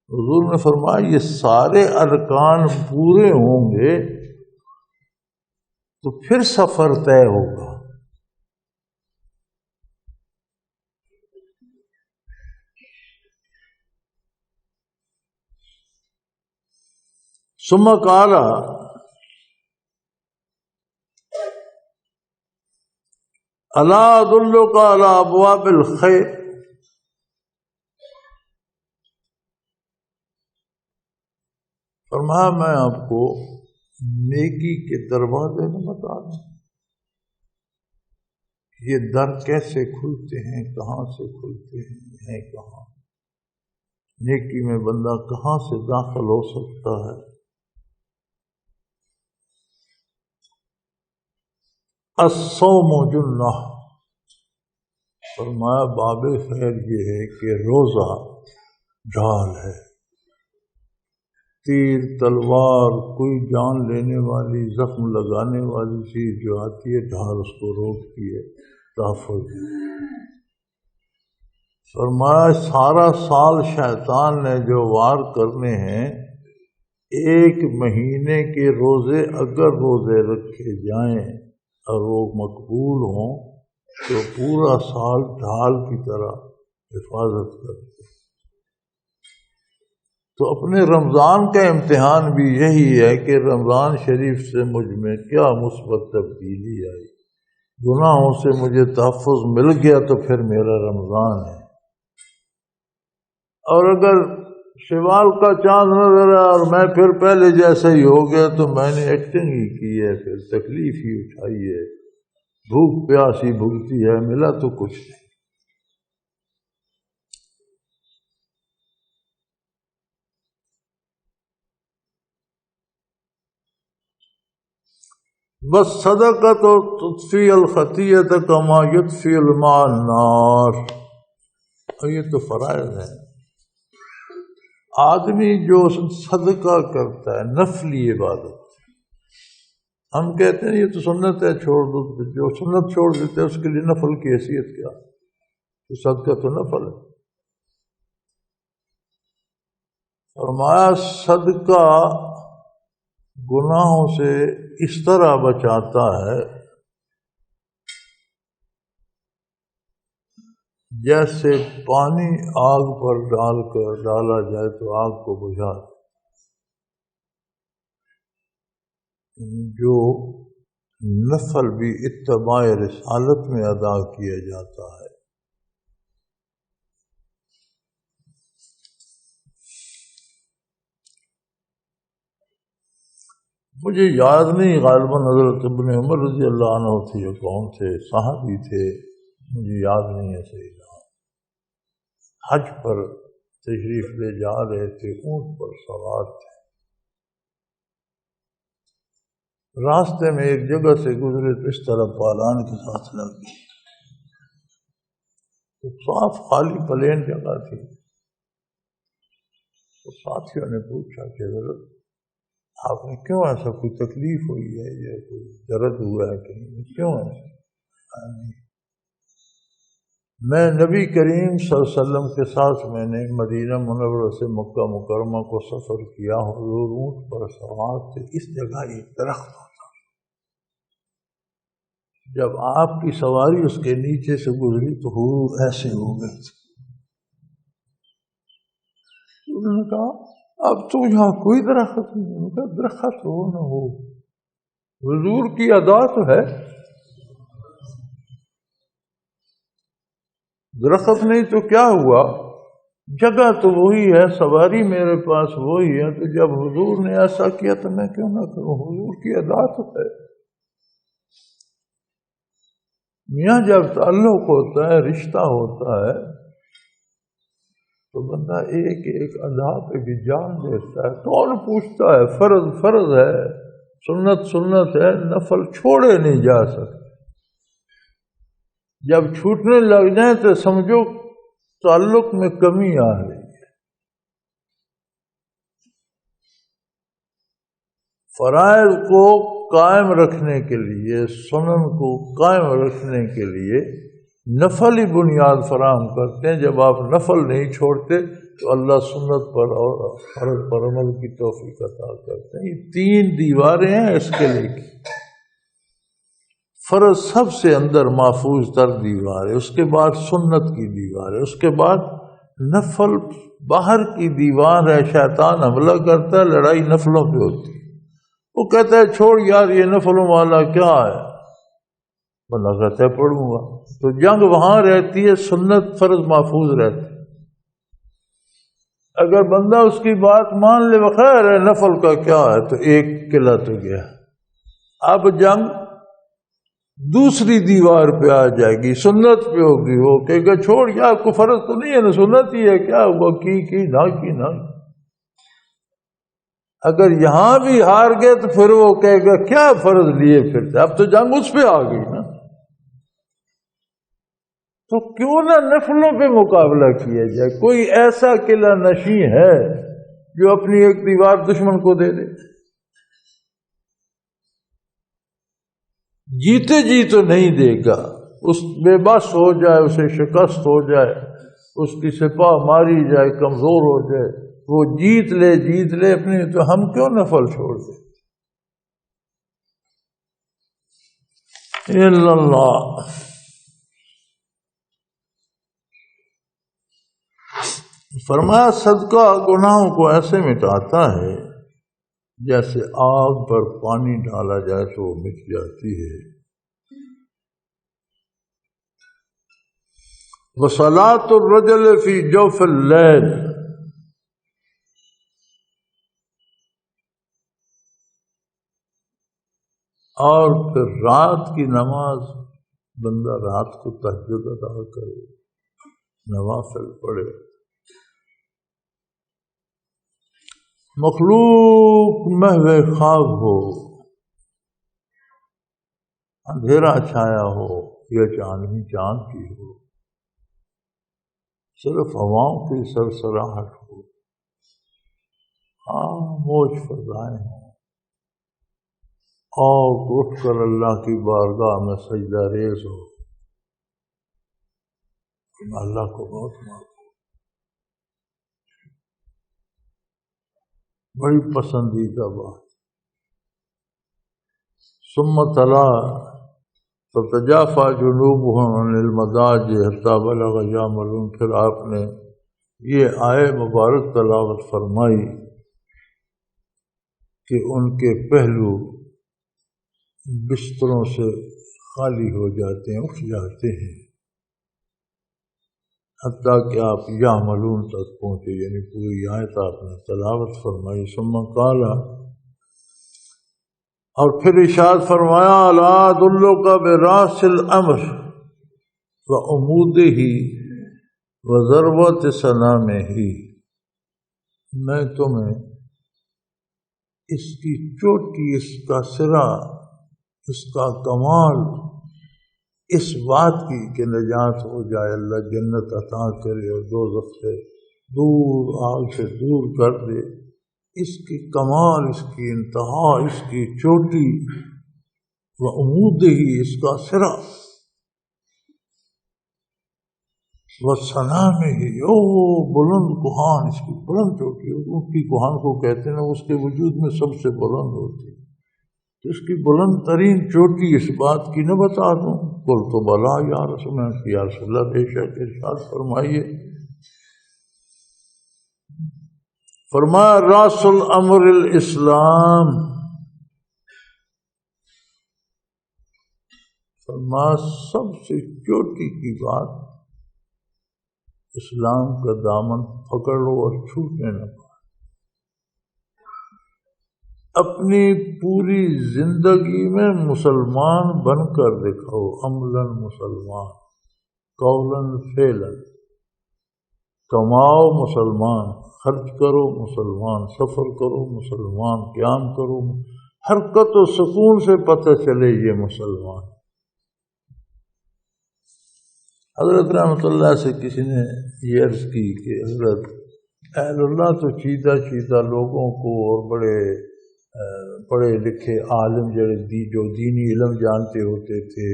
حضور نے فرمایا یہ سارے ارکان پورے ہوں گے تو پھر سفر طے ہوگا۔ ثم قال الا ادلک علی ابواب الخیر، فرمایا میں آپ کو نیکی کے دروازے میں بتا دوں، یہ در کیسے کھلتے ہیں، کہاں سے کھلتے ہیں کہاں، نیکی میں بندہ کہاں سے داخل ہو سکتا ہے۔ الصوم جنہ، فرمایا باب خیر یہ ہے کہ روزہ ڈھال ہے، تیر تلوار کوئی جان لینے والی زخم لگانے والی چیز جو آتی ہے ڈھال اس کو روکتی ہے، تحفظ۔ فرمایا سارا سال شیطان نے جو وار کرنے ہیں، ایک مہینے کے روزے اگر روزے رکھے جائیں اور وہ مقبول ہوں تو پورا سال ڈھال کی طرح حفاظت کرتے۔ تو اپنے رمضان کا امتحان بھی یہی ہے کہ رمضان شریف سے مجھ میں کیا مثبت تبدیلی آئی، گناہوں سے مجھے تحفظ مل گیا تو پھر میرا رمضان ہے، اور اگر شوال کا چاند نظر آیا اور میں پھر پہلے جیسا ہی ہو گیا تو میں نے ایکٹنگ ہی کی ہے، پھر تکلیف ہی اٹھائی ہے، بھوک پیاس ہی بھگتی ہے، ملا تو کچھ نہیں۔ بس صدقۃ تطفی الخطیۃ کما یطفی الماء النار، اور یہ تو فرائض ہے۔ آدمی جو صدقہ کرتا ہے نفلی عبادت، ہم کہتے ہیں یہ تو سنت ہے چھوڑ دو، جو سنت چھوڑ دیتے ہیں اس کے لیے نفل کی حیثیت کیا؟ تو صدقہ تو نفل ہے۔ فرمایا صدقہ گناہوں سے اس طرح بچاتا ہے جیسے پانی آگ پر ڈالا جائے تو آگ کو بجھا دے۔ جو نفل بھی اتباع رسالت میں ادا کیا جاتا ہے۔ مجھے یاد نہیں غالباً حضرت ابن عمر رضی اللہ عنہ تھے یا کون تھے، صحابی تھے، مجھے یاد نہیں ہے صحیح نام۔ حج پر تشریف لے جا رہے تھے، اونٹ پر سوار تھے، راستے میں ایک جگہ سے گزرے تو اس طرح پالان کے ساتھ لگ گئی، تو صاف خالی پلین جگہ تھی۔ تو ساتھیوں نے پوچھا کہ حضرت آپ نے کیوں ایسا، کوئی تکلیف ہوئی ہے یا کوئی درد ہوا ہے کہیں، کیوں ایسا؟ میں نبی کریم صلی اللہ علیہ وسلم کے ساتھ میں نے مدینہ منورہ سے مکہ مکرمہ کو سفر کیا، حضور اونٹ پر سوار تھے، اس جگہ ایک درخت ہوتا، جب آپ کی سواری اس کے نیچے سے گزری تو حضور ایسے ہو گئے تھے۔ انہوں نے کہا اب تو یہاں کوئی درخت نہیں ہوگا، درخت ہو نہ ہو حضور کی ادا تو ہے، درخت نہیں تو کیا ہوا، جگہ تو وہی ہے، سواری میرے پاس وہی ہے، تو جب حضور نے ایسا کیا تو میں کیوں نہ کروں، حضور کی ادا تو ہے۔ میاں جب تعلق ہوتا ہے، رشتہ ہوتا ہے، تو بندہ ایک ایک ادا پہ بھی جان دیتا ہے۔ کون پوچھتا ہے، فرض فرض ہے، سنت سنت ہے، نفل چھوڑے نہیں جا سکتے۔ جب چھوٹنے لگ جائیں تو سمجھو تعلق میں کمی آ رہی ہے۔ فرائض کو قائم رکھنے کے لیے، سنن کو قائم رکھنے کے لیے نفل ہی بنیاد فراہم کرتے ہیں۔ جب آپ نفل نہیں چھوڑتے تو اللہ سنت پر اور فرض پر عمل کی توفیق عطا کرتے ہیں۔ یہ 3 دیواریں ہیں اس کے لیے۔ فرض سب سے اندر محفوظ تر دیوار ہے، اس کے بعد سنت کی دیوار ہے، اس کے بعد نفل باہر کی دیوار ہے۔ شیطان حملہ کرتا ہے، لڑائی نفلوں پہ ہوتی ہے۔ وہ کہتا ہے چھوڑ یار یہ نفلوں والا کیا ہے، بندہ کہتا ہے پڑھوں گا، تو جنگ وہاں رہتی ہے، سنت فرض محفوظ رہتی ہے۔ اگر بندہ اس کی بات مان لے بخیر ہے، نفل کا کیا ہے، تو ایک قلعہ تو گیا۔ اب جنگ دوسری دیوار پہ آ جائے گی، سنت پہ ہوگی، وہ کہے گا چھوڑ یا آپ کو فرض تو نہیں ہے نا، سنت ہی ہے، کیا ہوا کی نہ۔ اگر یہاں بھی ہار گئے تو پھر وہ کہے گا کیا فرض لیے پھرتے، اب تو جنگ اس پہ آ گئی نا۔ تو کیوں نہ نفلوں پہ مقابلہ کیا جائے۔ کوئی ایسا قلعہ نشیں ہے جو اپنی ایک دیوار دشمن کو دے دے؟ جیتے جی تو نہیں دے گا، اس بے بس ہو جائے، اسے شکست ہو جائے، اس کی سپاہ ماری جائے، کمزور ہو جائے، وہ جیت لے اپنی، تو ہم کیوں نفل چھوڑ دیں؟ الا اللہ۔ فرمایا صدقہ گناہوں کو ایسے مٹاتا ہے جیسے آگ پر پانی ڈالا جائے تو وہ مٹ جاتی ہے۔ وصلاۃ الرجل فی جوف اللیل، اور پھر رات کی نماز، بندہ رات کو تہجد ادا کرے، نوافل پڑھے۔ مخلوق محو خواب ہو، اندھیرا چھایا ہو یا چاندنی چاند کی ہو، صرف ہواؤں کی سرسراہٹ ہو، خاموش فضائیں ہوں، اور اٹھ کر اللہ کی بارگاہ میں سجدہ ریز ہو، اللہ کو بہت مانگو، بڑی پسندیدہ بات۔ ثم تلا فتجافى جنوبهم عن المضاجع حتى بلغ جاملون، پھر آپ نے یہ آیے مبارک تلاوت فرمائی کہ ان کے پہلو بستروں سے خالی ہو جاتے ہیں، اٹھ جاتے ہیں، حتیٰ کہ آپ یعملون تک پہنچے، یعنی پوری آیت آپ نے تلاوت فرمائی۔ ثم قال، اور پھر ارشاد فرمایا، الا ادلک براس الامر وعمودہ وذروۃ صنامہ، میں تمہیں اس کی چوٹی، اس کا سرا، اس کا کمال، اس بات کی کہ نجات ہو جائے، اللہ جنت عطا کرے اور دوزخ سے دور، آگ سے دور کر دے، اس کی کمال، اس کی انتہا، اس کی چوٹی، وعمودہ، اس کا سرا، وصنامہ، او بلند کوہان، اس کی بلند چوٹی، اونٹ کی کوہان کو کہتے ہیں، اس کے وجود میں سب سے بلند ہوتی ہے، تو اس کی بلند ترین چوٹی اس بات کی نہ بتا دوں؟ قلت بلا یا رسول اللہ، یا رسول اللہ بے شک، ارشاد فرمائیے۔ فرمایا راس الامر الاسلام، فرمایا سب سے چوٹی کی بات اسلام کا دامن پکڑ لو اور چھوٹنے نہ پائے، اپنی پوری زندگی میں مسلمان بن کر دکھاؤ، عملاً مسلمان، قولاً فعلاً، کماؤ مسلمان، خرچ کرو مسلمان، سفر کرو مسلمان، قیام کرو، حرکت و سکون سے پتہ چلے یہ مسلمان۔ حضرت رحمۃ اللہ سے کسی نے یہ عرض کی کہ حضرت اہل اللہ تو چیدہ چیدہ لوگوں کو اور بڑے پڑھے لکھے عالم جو دینی علم جانتے ہوتے تھے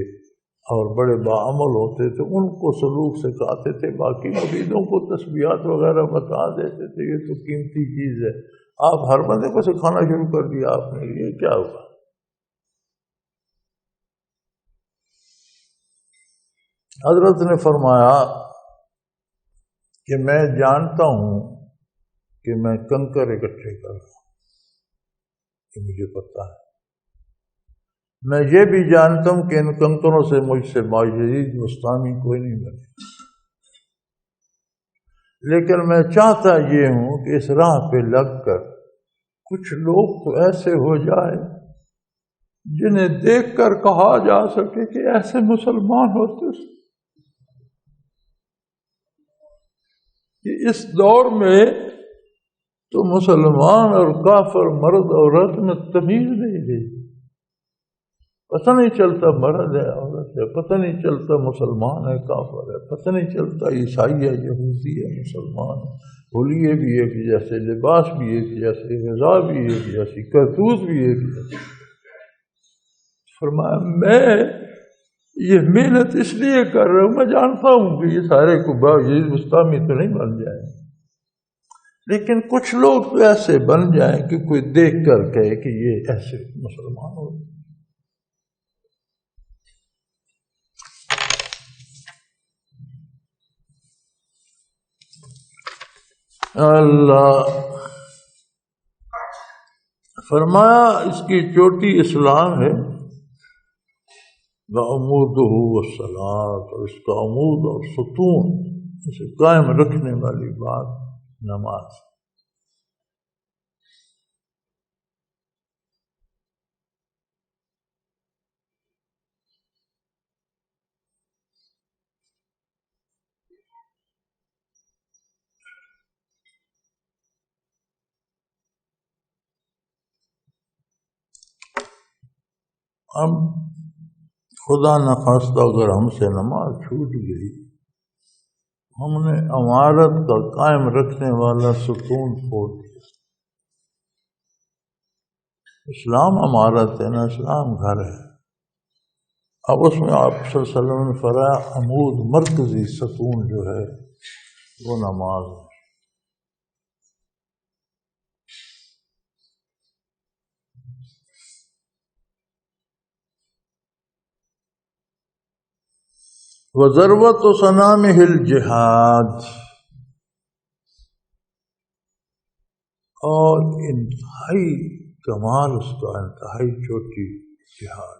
اور بڑے باعمل ہوتے تھے، ان کو سلوک سکھاتے تھے، باقی مریدوں کو تسبیحات وغیرہ بتا دیتے تھے، یہ تو قیمتی چیز ہے، آپ ہر بندے کو سکھانا شروع کر دیا آپ نے، یہ کیا ہوا؟ حضرت نے فرمایا کہ میں جانتا ہوں کہ میں کنکر اکٹھے کر رہا ہوں، کہ مجھے پتہ ہے، میں یہ بھی جانتا ہوں کہ ان کنکروں سے مجھ سے باجدید مستانی کوئی نہیں بنے، لیکن میں چاہتا یہ ہوں کہ اس راہ پہ لگ کر کچھ لوگ تو ایسے ہو جائے جنہیں دیکھ کر کہا جا سکے کہ ایسے مسلمان ہوتے تھے، کہ اس دور میں تو مسلمان اور کافر، مرد عورت میں تمیز نہیں رہی، پتہ نہیں چلتا مرد ہے عورت ہے، پتہ نہیں چلتا مسلمان ہے کافر ہے، پتہ نہیں چلتا عیسائی ہے یہودی ہے مسلمان ہے، ہولیے بھی ایک جیسے، لباس بھی ایک جیسے، غذا بھی ایک جیسی، کرتوت بھی ایک جیسی۔ فرمایا میں یہ محنت اس لیے کر رہا ہوں، میں جانتا ہوں کہ یہ سارے کو باوجود مستعمی تو نہیں بن جائیں، لیکن کچھ لوگ تو ایسے بن جائیں کہ کوئی دیکھ کر کہے کہ یہ ایسے مسلمان ہو۔ اللہ فرمایا اس کی چوٹی اسلام ہے، وعمودہ الصلاۃ، اور اس کا عمود اور ستون، اسے قائم رکھنے والی بات نماز۔ اب خدا نخواستہ اگر ہم سے نماز چھوٹ گئی، ہم نے عمارت کا قائم رکھنے والا ستون چھوڑ دیا، اسلام امارت ہے نا، اسلام گھر ہے. اب اس میں آپ صلی اللہ علیہ وسلم نے فرمایا عمود مرکزی ستون جو ہے وہ نماز ہے. وَذَرْوَةُ صَنَامِهِ الْجِہاد، اور انتہائی کمال اس کا، انتہائی چوٹی جہاد.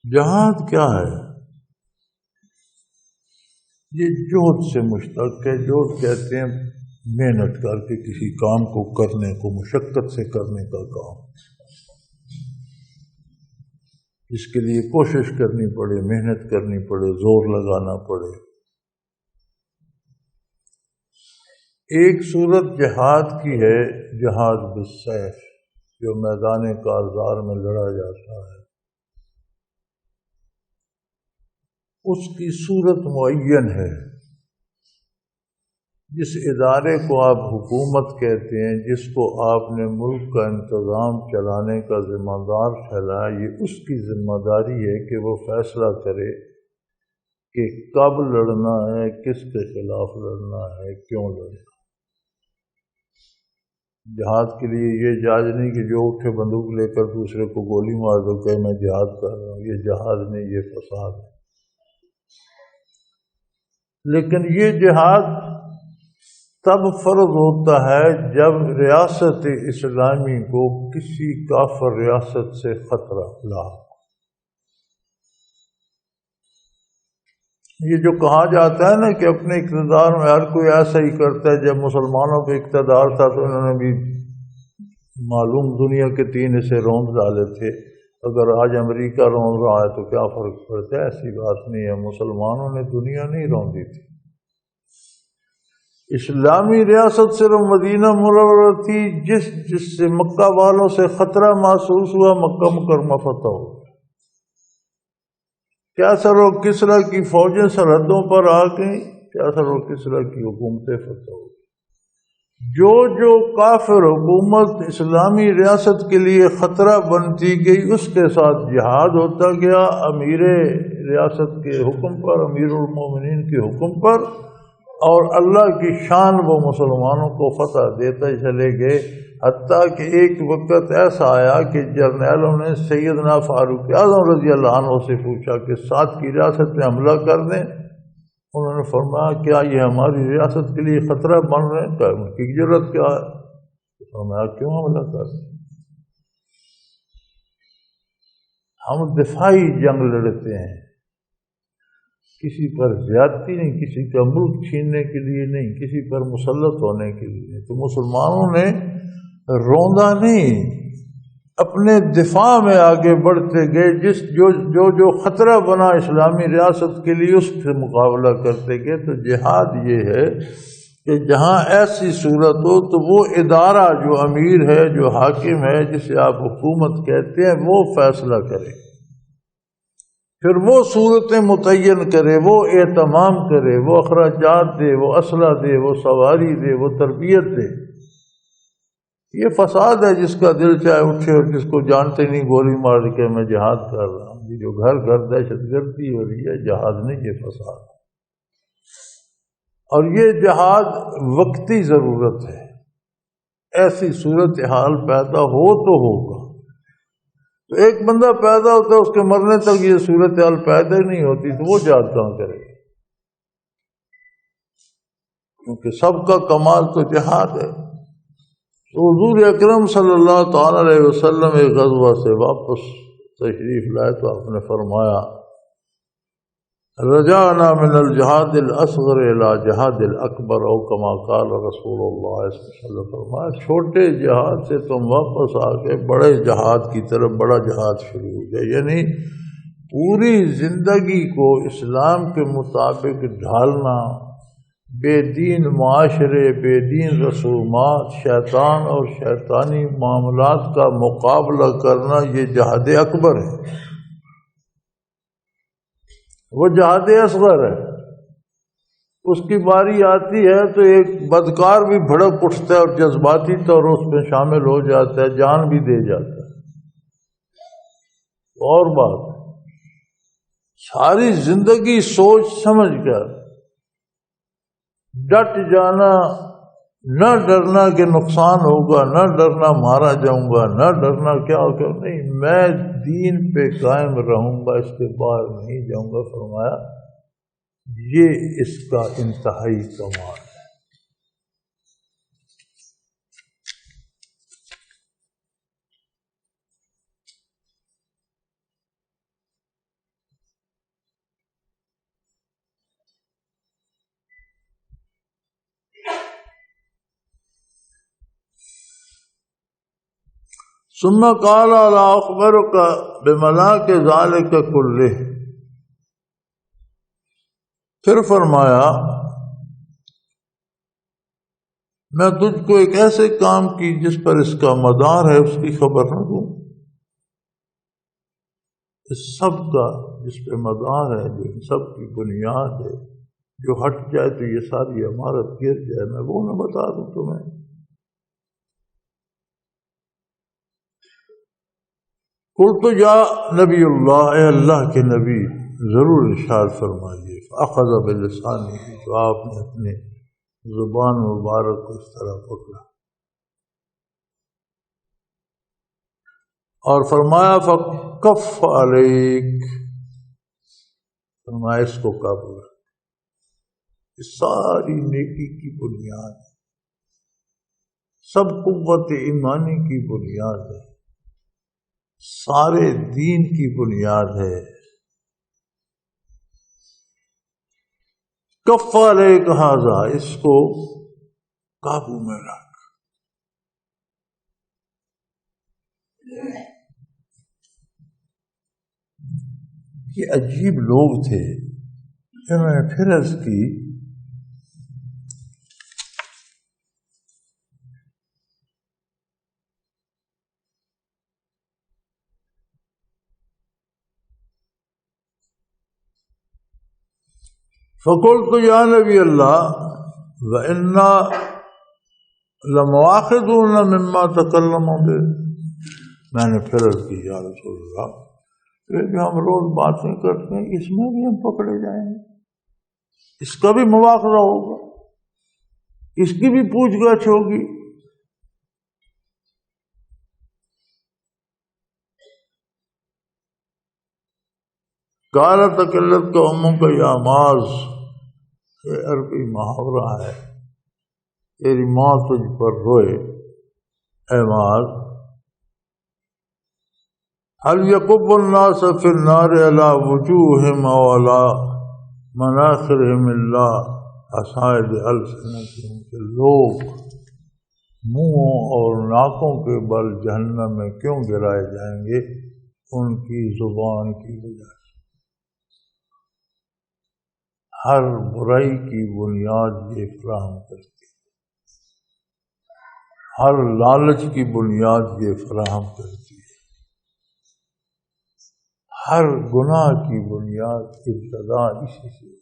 جہاد کیا ہے؟ یہ جہد سے مشتق ہے. جہد کہتے ہیں محنت کر کے کسی کام کو کرنے کو، مشقت سے کرنے کا کام، جس کے لیے کوشش کرنی پڑے، محنت کرنی پڑے، زور لگانا پڑے. ایک صورت جہاد کی ہے جہاد بالسیف، جو میدان کارزار میں لڑا جاتا ہے. اس کی صورت معین ہے. جس ادارے کو آپ حکومت کہتے ہیں، جس کو آپ نے ملک کا انتظام چلانے کا ذمہ دار ٹھہرایا، یہ اس کی ذمہ داری ہے کہ وہ فیصلہ کرے کہ کب لڑنا ہے، کس کے خلاف لڑنا ہے، کیوں لڑنا. جہاد کے لیے یہ جہاد نہیں کہ جو اٹھے بندوق لے کر دوسرے کو گولی مار دو کہ میں جہاد کر رہا ہوں. یہ جہاد نہیں، یہ فساد ہے. لیکن یہ جہاد تب فرض ہوتا ہے جب ریاست اسلامی کو کسی کافر ریاست سے خطرہ لاحق. یہ جو کہا جاتا ہے نا کہ اپنے اقتدار میں ہر کوئی ایسا ہی کرتا ہے. جب مسلمانوں پہ اقتدار تھا تو انہوں نے بھی معلوم دنیا کے 3 حصے روند ڈالے تھے. اگر آج امریکہ روند رہا ہے تو کیا فرق پڑتا ہے؟ ایسی بات نہیں ہے. مسلمانوں نے دنیا نہیں روندی تھی. اسلامی ریاست صرف مدینہ منورہ تھی. جس سے مکہ والوں سے خطرہ محسوس ہوا، مکہ مکرمہ فتح ہو. کیسر و کسریٰ کی فوجیں سرحدوں پر آ گئیں، کیسر و کسریٰ کی حکومتیں فتح ہو. جو کافر حکومت اسلامی ریاست کے لیے خطرہ بنتی گئی، اس کے ساتھ جہاد ہوتا گیا. امیر ریاست کے حکم پر، امیر المومنین کے حکم پر، اور اللہ کی شان وہ مسلمانوں کو فتح دیتے چلے گئے. حتیٰ کہ ایک وقت ایسا آیا کہ جرنیلوں نے سیدنا فاروق اعظم رضی اللہ عنہ سے پوچھا کہ 7 کی ریاست پہ حملہ کر دیں. انہوں نے فرمایا کیا یہ ہماری ریاست کے لیے خطرہ بن رہے ہیں؟ کہ ان کی ضرورت کیا ہے؟ فرمایا کیوں حملہ کر دیں؟ ہم دفاعی جنگ لڑتے ہیں، کسی پر زیادتی نہیں، کسی کا ملک چھیننے کے لیے نہیں، کسی پر مسلط ہونے کے لیے نہیں. تو مسلمانوں نے روندا نہیں، اپنے دفاع میں آگے بڑھتے گئے. جو خطرہ بنا اسلامی ریاست کے لیے اس سے مقابلہ کرتے گئے. تو جہاد یہ ہے کہ جہاں ایسی صورت ہو تو وہ ادارہ جو امیر ہے، جو حاکم ہے، جسے آپ حکومت کہتے ہیں، وہ فیصلہ کرے، پھر وہ صورتیں متعین کرے، وہ اہتمام کرے، وہ اخراجات دے، وہ اسلحہ دے، وہ سواری دے، وہ تربیت دے. یہ فساد ہے. جس کا دل چاہے اٹھے اور جس کو جانتے نہیں گولی مار کے میں جہاد کر رہا ہوں. یہ جو گھر گھر دہشت گردی ہو رہی ہے، جہاد نہیں، یہ فساد. اور یہ جہاد وقتی ضرورت ہے. ایسی صورتحال پیدا ہو تو ہوگا. تو ایک بندہ پیدا ہوتا ہے، اس کے مرنے تک یہ صورتحال پیدا ہی نہیں ہوتی، تو وہ جہاد کہاں کرے؟ کیونکہ سب کا کمال تو جہاد ہے. تو حضور اکرم صلی اللہ تعالی علیہ وسلم ایک غزوہ سے واپس تشریف لائے تو آپ نے فرمایا رجعنا من الجہاد الاصغر الى جہاد الاکبر، او کما قال رسول اللہ صلی اللہ علیہ وسلم. فرمایا چھوٹے جہاد سے تم واپس آ کے بڑے جہاد کی طرف، بڑا جہاد شروع ہو گیا. یعنی پوری زندگی کو اسلام کے مطابق ڈھالنا، بے دین معاشرے، بے دین رسومات، شیطان اور شیطانی معاملات کا مقابلہ کرنا، یہ جہاد اکبر ہے. وہ جہاد اصغر ہے. اس کی باری آتی ہے تو ایک بدکار بھی بھڑک اٹھتا ہے اور جذباتی طور اس میں شامل ہو جاتا ہے، جان بھی دے جاتا ہے۔ اور بات ساری زندگی سوچ سمجھ کر ڈٹ جانا، نہ ڈرنا کہ نقصان ہوگا، نہ ڈرنا مارا جاؤں گا، نہ ڈرنا کیا ہوگا، نہیں، میں دین پہ قائم رہوں گا، اس کے باہر نہیں جاؤں گا۔ فرمایا یہ اس کا انتہائی کمال ہے۔ ثم قال الا اخبرک بملاک ذلک کلہ، پھر فرمایا میں تجھ کو ایک ایسے کام کی جس پر اس کا مدار ہے اس کی خبر نہ دوں؟ اس سب کا جس پہ مدار ہے، جو سب کی بنیاد ہے، جو ہٹ جائے تو یہ ساری عمارت گر جائے، میں وہ نہ بتا دوں تمہیں؟ قلت یا نبی اللہ، اے اللہ کے نبی ضرور ارشاد فرمائیے۔ فاخذ بلسانہ، تو آپ نے اپنے زبان مبارک کو اس طرح پکڑا اور فرمایا فکف علیک، فرمایا اس کو قابو رکھ، اس ساری نیکی کی بنیاد ہے، سب قوت ایمانی کی بنیاد ہے، سارے دین کی بنیاد ہے۔ کف علیک ھذا، اس کو قابو میں رکھ۔ یہ عجیب لوگ تھے، انہوں نے پھر عرض کی فقلت یا نبی اللہ وَإِنَّا لَمُؤَاخَذُونَ مِمَّا تَكَلَّمُوا بِهِ، میں نے پھر عرض کی یا رسول اللہ، یہ جو ہم روز باتیں کرتے ہیں اس میں بھی ہم پکڑے جائیں گے، اس کا بھی مواخذہ ہوگا، اس کی بھی پوچھ گچھ ہوگی۔ قال تکلت کا اموں کا یا معاذ، یہ عربی محاورہ ہے، تیری ماں تجھ پر روئے اے معاذ۔ هل يكب الناس في النار على وجوههم او على مناخرهم الا حصائد السنتهم، کہ لوگ منہوں اور ناکوں کے بل جہنم میں کیوں گرائے جائیں گے؟ ان کی زبان کی وجہ سے۔ ہر برائی کی بنیاد یہ فراہم کرتی ہے، ہر لالچ کی بنیاد یہ فراہم کرتی ہے، ہر گناہ کی بنیاد ابتدا اسی سے۔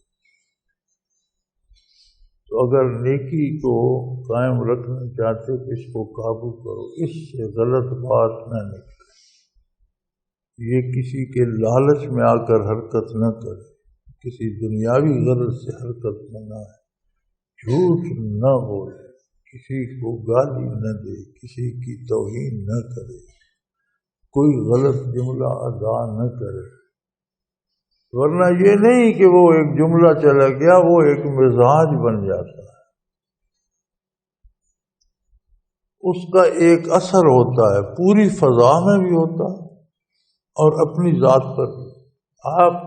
تو اگر نیکی کو قائم رکھنا چاہتے تو اس کو قابو کرو، اس سے غلط بات نہ نکلے، یہ کسی کے لالچ میں آ کر حرکت نہ کرے، کسی دنیاوی غرض سے حرکت میں نہ ہے، جھوٹ نہ بولے، کسی کو گالی نہ دے، کسی کی توہین نہ کرے، کوئی غلط جملہ ادا نہ کرے، ورنہ یہ نہیں کہ وہ ایک جملہ چلا گیا، وہ ایک مزاج بن جاتا ہے، اس کا ایک اثر ہوتا ہے، پوری فضا میں بھی ہوتا ہے اور اپنی ذات پر بھی۔ آپ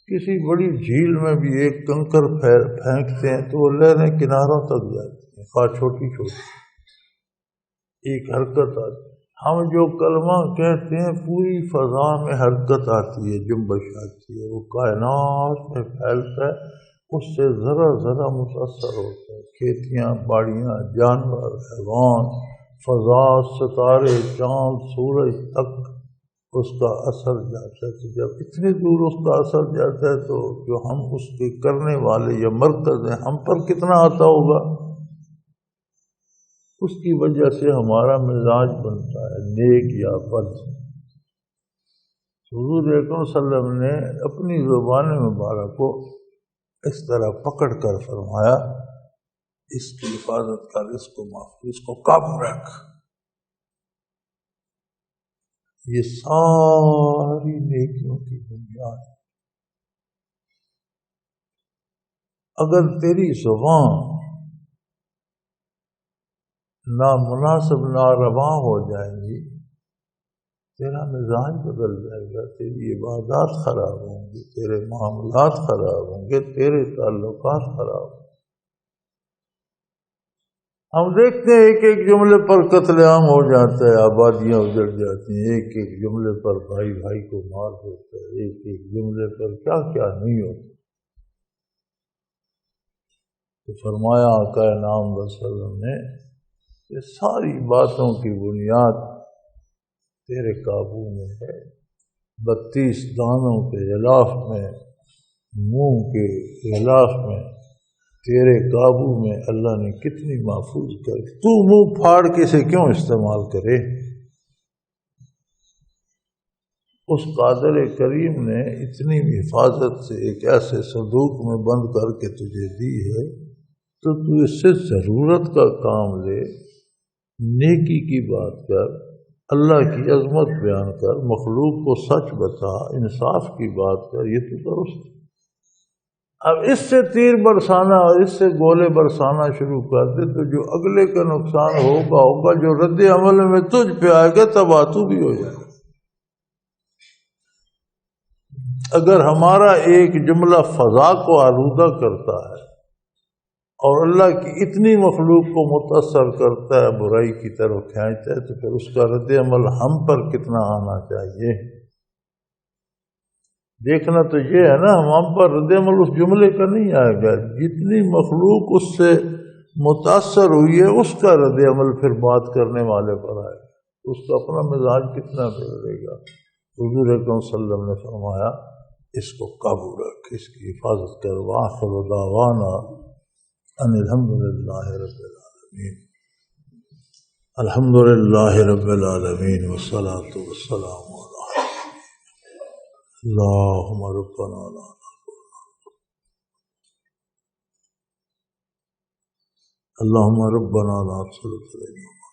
کسی بڑی جھیل میں بھی ایک کنکر پھینکتے ہیں تو وہ لہریں کناروں تک جاتی ہیں، خواہ چھوٹی چھوٹی، ایک حرکت آتی ہے۔ ہم جو کلمہ کہتے ہیں پوری فضا میں حرکت آتی ہے، جنبش آتی ہے، وہ کائنات میں پھیلتا ہے، اس سے ذرا ذرا متاثر ہوتا ہے، کھیتیاں باڑیاں، جانور، حیوان، فضا، ستارے، چاند، سورج تک اس کا اثر جاتا ہے، تو جب اتنی دور اس کا اثر جاتا ہے تو جو ہم اس کے کرنے والے یا مرکز ہیں ہم پر کتنا آتا ہوگا، اس کی وجہ سے ہمارا مزاج بنتا ہے نیک یا بد۔ حضور اکرم صلی اللہ علیہ وسلم نے اپنی زبان مبارک کو اس طرح پکڑ کر فرمایا اس کی حفاظت کر، اس کو محفوظ، اس کو قابو رکھ۔ یہ ساری نیکیوں کی بنیاد۔ اگر تیری زبان نامناسب ناروا ہو جائیں گی، تیرا مزاج بدل جائے گا، تیری عبادات خراب ہوں گی، تیرے معاملات خراب ہوں گے، تیرے تعلقات خراب ہوں گے۔ ہم دیکھتے ہیں ایک ایک جملے پر قتل عام ہو جاتا ہے، آبادیاں اجڑ جاتی ہیں، ایک ایک جملے پر بھائی بھائی کو مار دیتا ہے، ایک ایک جملے پر کیا کیا نہیں ہوتا۔ تو فرمایا آقا نام صلی اللہ علیہ وسلم نے کہ ساری باتوں کی بنیاد تیرے قابو میں ہے۔ 32 دانوں کے غلاف میں، منہ کے غلاف میں، تیرے قابو میں اللہ نے کتنی محفوظ کر، تو منہ پھاڑ کے سے کیوں استعمال کرے؟ اس قادر کریم نے اتنی حفاظت سے ایک ایسے صندوق میں بند کر کے تجھے دی ہے، تو تو اس سے ضرورت کا کام لے، نیکی کی بات کر، اللہ کی عظمت بیان کر، مخلوق کو سچ بتا، انصاف کی بات کر، یہ تو درست۔ اب اس سے تیر برسانا اور اس سے گولے برسانا شروع کر دے تو جو اگلے کا نقصان ہوگا، جو رد عمل میں تجھ پہ آئے گا تباہ تو بھی ہو جائے گا۔ اگر ہمارا ایک جملہ فضا کو آلودہ کرتا ہے اور اللہ کی اتنی مخلوق کو متاثر کرتا ہے، برائی کی طرف کھینچتا ہے، تو پھر اس کا رد عمل ہم پر کتنا آنا چاہیے؟ دیکھنا تو یہ ہے نا، ہم پر رد عمل اس جملے کا نہیں آئے گا، جتنی مخلوق اس سے متاثر ہوئی ہے اس کا رد عمل پھر بات کرنے والے پر آئے گا، اس کا اپنا مزاج کتنا بگڑے گا۔ حضور اکرم صلی اللہ علیہ وسلم نے فرمایا اس کو قابو رکھ، اس کی حفاظت کر۔ وآخر دعوانا ان الحمدللہ رب العالمین۔ الحمدللہ رب العالمین والصلاة والسلام علی اللہم ربنا لا اللہم ربنا لا تسلط علینا